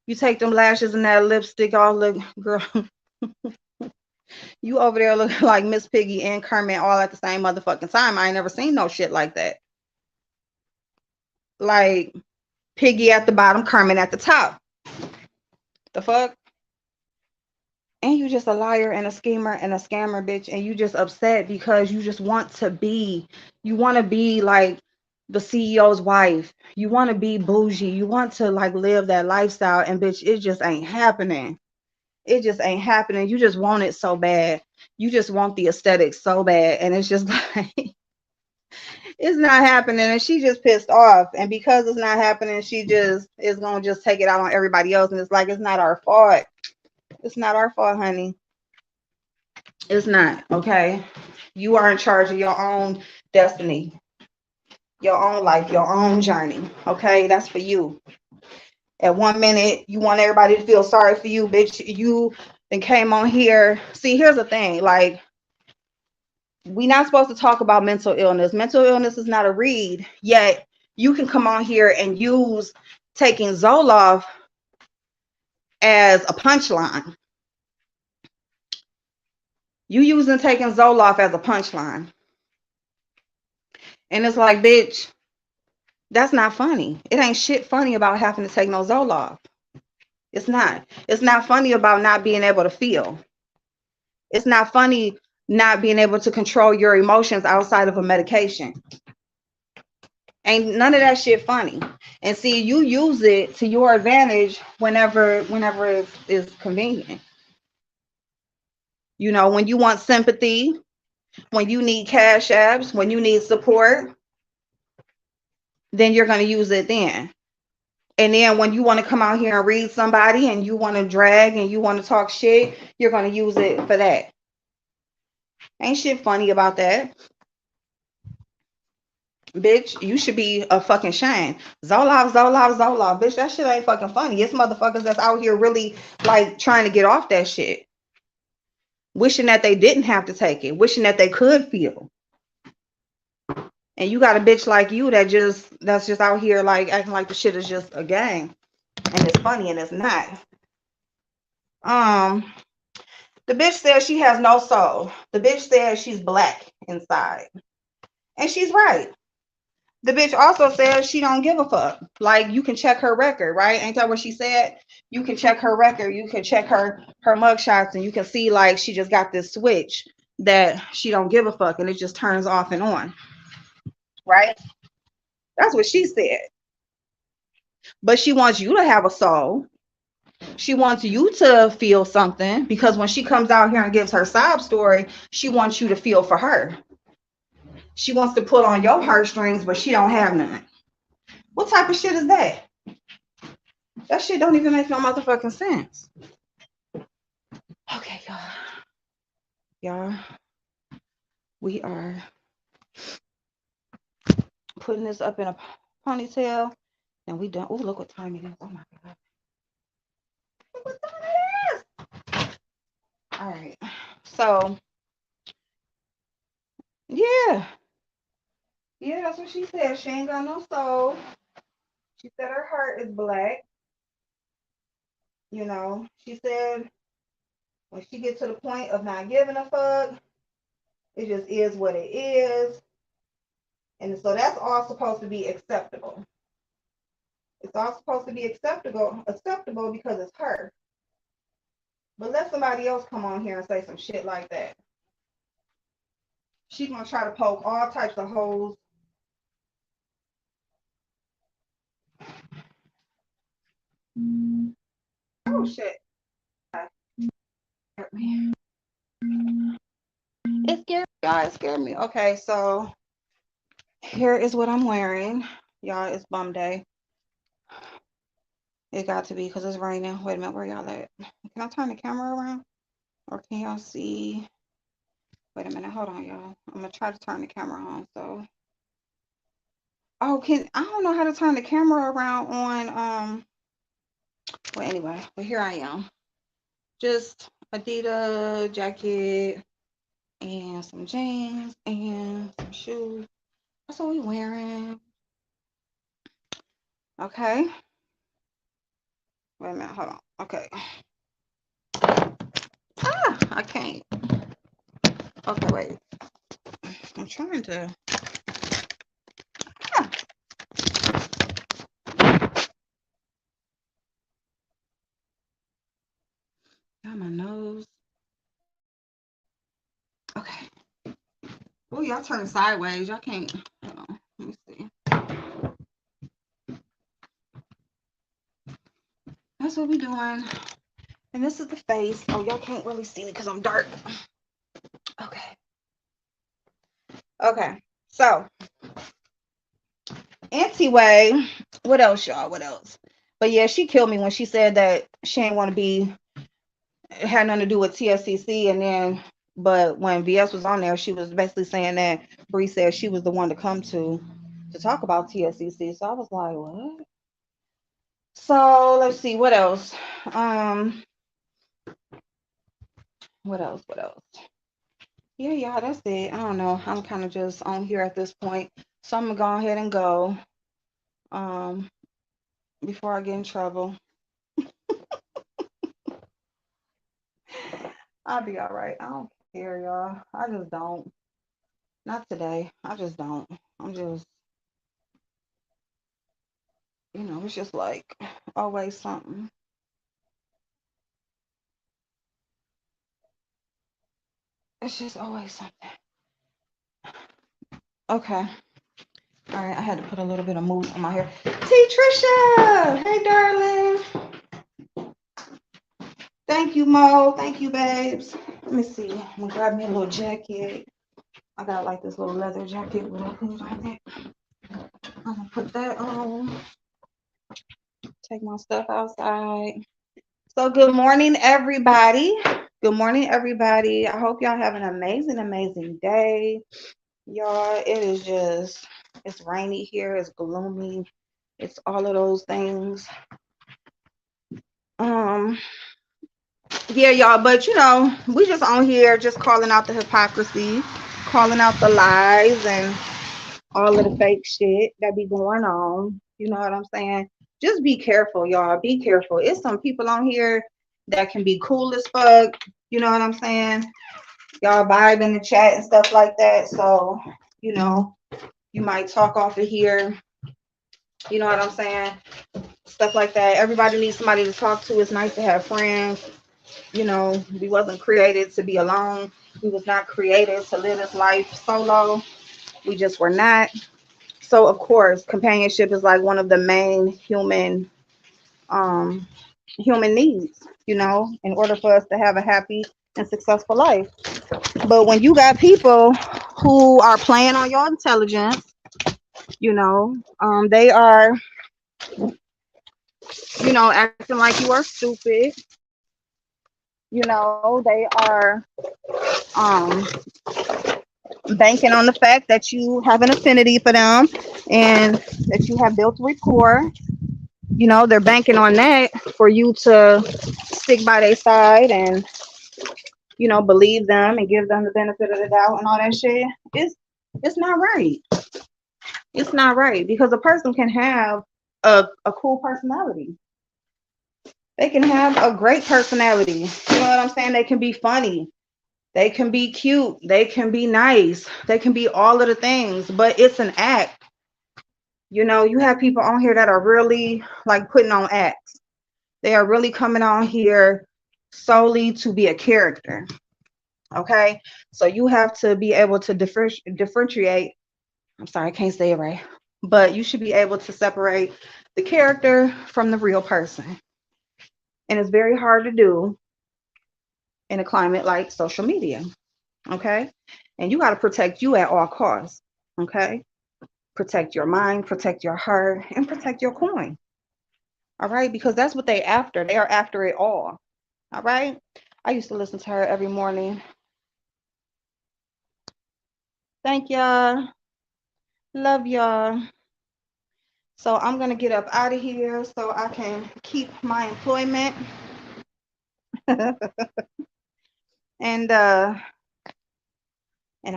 You take them lashes and that lipstick, all look, girl. You over there looking like Miss Piggy and Kermit all at the same motherfucking time. I ain't never seen no shit like that. Like Piggy at the bottom, Kermit at the top. The fuck? And you just a liar and a schemer and a scammer, bitch. And you just upset because you just you want to be like the CEO's wife. You want to be bougie. You want to like live that lifestyle. And bitch, it just ain't happening. It just ain't happening. You just want it so bad. You just want the aesthetic so bad. And it's just like, it's not happening. And she just pissed off. And because it's not happening, she just is going to just take it out on everybody else. And it's like, it's not our fault. It's not our fault, honey. It's not. Okay. You are in charge of your own destiny, your own life, your own journey. Okay. That's for you. At 1 minute, you want everybody to feel sorry for you, bitch. You then came on here. See, here's the thing. Like, we're not supposed to talk about mental illness. Mental illness is not a read, yet you can come on here and use taking Zoloft as a punchline. You using taking Zoloft as a punchline. And it's like, bitch, that's not funny. It ain't shit funny about having to take no Zoloft. It's not. It's not funny about not being able to feel. It's not funny not being able to control your emotions outside of a medication. Ain't none of that shit funny. And see, you use it to your advantage whenever it's convenient. You know, when you want sympathy, when you need cash apps, when you need support, then you're going to use it then. And then when you want to come out here and read somebody and you want to drag and you want to talk shit, you're going to use it for that. Ain't shit funny about that. Bitch, you should be a fucking shame. Zoloft. Bitch, that shit ain't fucking funny. It's motherfuckers that's out here really like trying to get off that shit. Wishing that they didn't have to take it. Wishing that they could feel. And you got a bitch like you that's just out here like acting like the shit is just a game. And it's funny and it's not. The bitch says she has no soul. The bitch says she's black inside. And she's right. The bitch also says she don't give a fuck. Like, you can check her record, right? Ain't that what she said? You can check her record. You can check her mugshots, and you can see like she just got this switch that she don't give a fuck, and it just turns off and on, right? That's what she said. But she wants you to have a soul. She wants you to feel something because when she comes out here and gives her sob story, she wants you to feel for her. She wants to pull on your heartstrings, but she don't have none. What type of shit is that? That shit don't even make no motherfucking sense. Okay, y'all. Y'all, we are putting this up in a ponytail, and we done. Oh, look what time it is. Oh my god. Look what time it is. All right. So, yeah. Yeah, that's what she said. She ain't got no soul. She said her heart is black. You know, she said when she gets to the point of not giving a fuck, it just is what it is. And so that's all supposed to be acceptable. It's all supposed to be acceptable because it's her. But let somebody else come on here and say some shit like that. She's gonna try to poke all types of holes. Oh shit. It scared me. Y'all, it scared me. Okay, so here is what I'm wearing. Y'all, it's bum day. It got to be because it's raining. Wait a minute, where y'all at? Can I turn the camera around? Or can y'all see? Wait a minute, hold on, y'all. I'm gonna try to turn the camera on. So, oh, I don't know how to turn the camera around on. Well, anyway, but here I am. Just Adidas jacket and some jeans and some shoes. That's what we wearing. Okay. Wait a minute, hold on. Okay. I can't. Okay, wait. I'm trying to. Got my nose. Okay. Oh, y'all turn sideways. Y'all can't. Hold on. Let me see. That's what we doing. And this is the face. Oh, y'all can't really see me because I'm dark. Okay. Okay. So, anyway, what else, y'all? What else? But yeah, she killed me when she said that she ain't want to be, it had nothing to do with TSCC. And then, but when VS was on there, she was basically saying that Bree said she was the one to come to talk about TSCC. So I was like, what? So let's see, what else? What else? What else? Yeah, that's it. I don't know. I'm kind of just on here at this point. So I'm gonna go ahead and go. Before I get in trouble. I'll be all right. I don't care, y'all. I just don't. Not today. I just don't. I'm just, it's just like always something. It's just always something. Okay. All right. I had to put a little bit of mousse on my hair. T. Trisha. Hey, darling. Thank you, Mo. Thank you, babes. Let me see. I'm gonna grab me a little jacket. I got like this little leather jacket with a hood on it. I'm gonna put that on. Take my stuff outside. So good morning, everybody. Good morning, everybody. I hope y'all have an amazing, amazing day. Y'all, it is just, it's rainy here. It's gloomy. It's all of those things. Yeah, y'all, but we just on here just calling out the hypocrisy, calling out the lies and all of the fake shit that be going on. You know what I'm saying? Just be careful, y'all. Be careful. It's some people on here that can be cool as fuck. You know what I'm saying? Y'all vibe in the chat and stuff like that. So, you might talk off of here. You know what I'm saying? Stuff like that. Everybody needs somebody to talk to. It's nice to have friends. We wasn't created to be alone. We was not created to live this life solo. We just were not. So of course, companionship is like one of the main human human needs, you know, in order for us to have a happy and successful life. But when you got people who are playing on your intelligence, you know, they are, you know, acting like you are stupid. You know, they are um, banking on the fact that you have an affinity for them and that you have built rapport. You know, they're banking on that for you to stick by their side and, you know, believe them and give them the benefit of the doubt and all that shit. It's not right. It's not right because a person can have a cool personality. They can have a great personality. You know what I'm saying? They can be funny. They can be cute. They can be nice. They can be all of the things, but it's an act. You know, you have people on here that are really like putting on acts. They are really coming on here solely to be a character. Okay. So you have to be able to differentiate. I'm sorry, I can't say it right. But you should be able to separate the character from the real person. And it's very hard to do in a climate like social media. Okay. And you got to protect you at all costs. Okay. Protect your mind, protect your heart, and protect your coin. All right. Because that's what they after. They are after it all. All right. I used to listen to her every morning. Thank y'all. Love y'all. So I'm going to get up out of here so I can keep my employment. and I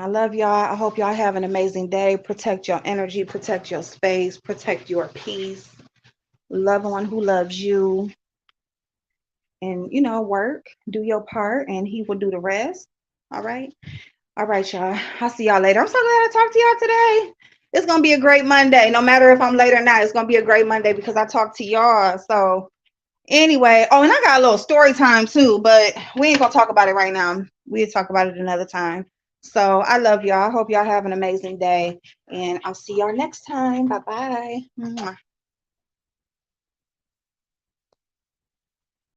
love y'all. I hope y'all have an amazing day. Protect your energy, protect your space, protect your peace. Love one who loves you. And, you know, work, do your part, and he will do the rest. All right. All right, y'all. I'll see y'all later. I'm so glad I talked to y'all today. It's going to be a great Monday. No matter if I'm late or not, it's going to be a great Monday because I talked to y'all. So anyway, oh, and I got a little story time too, but we ain't going to talk about it right now. We'll talk about it another time. So I love y'all. I hope y'all have an amazing day, and I'll see y'all next time. Bye-bye.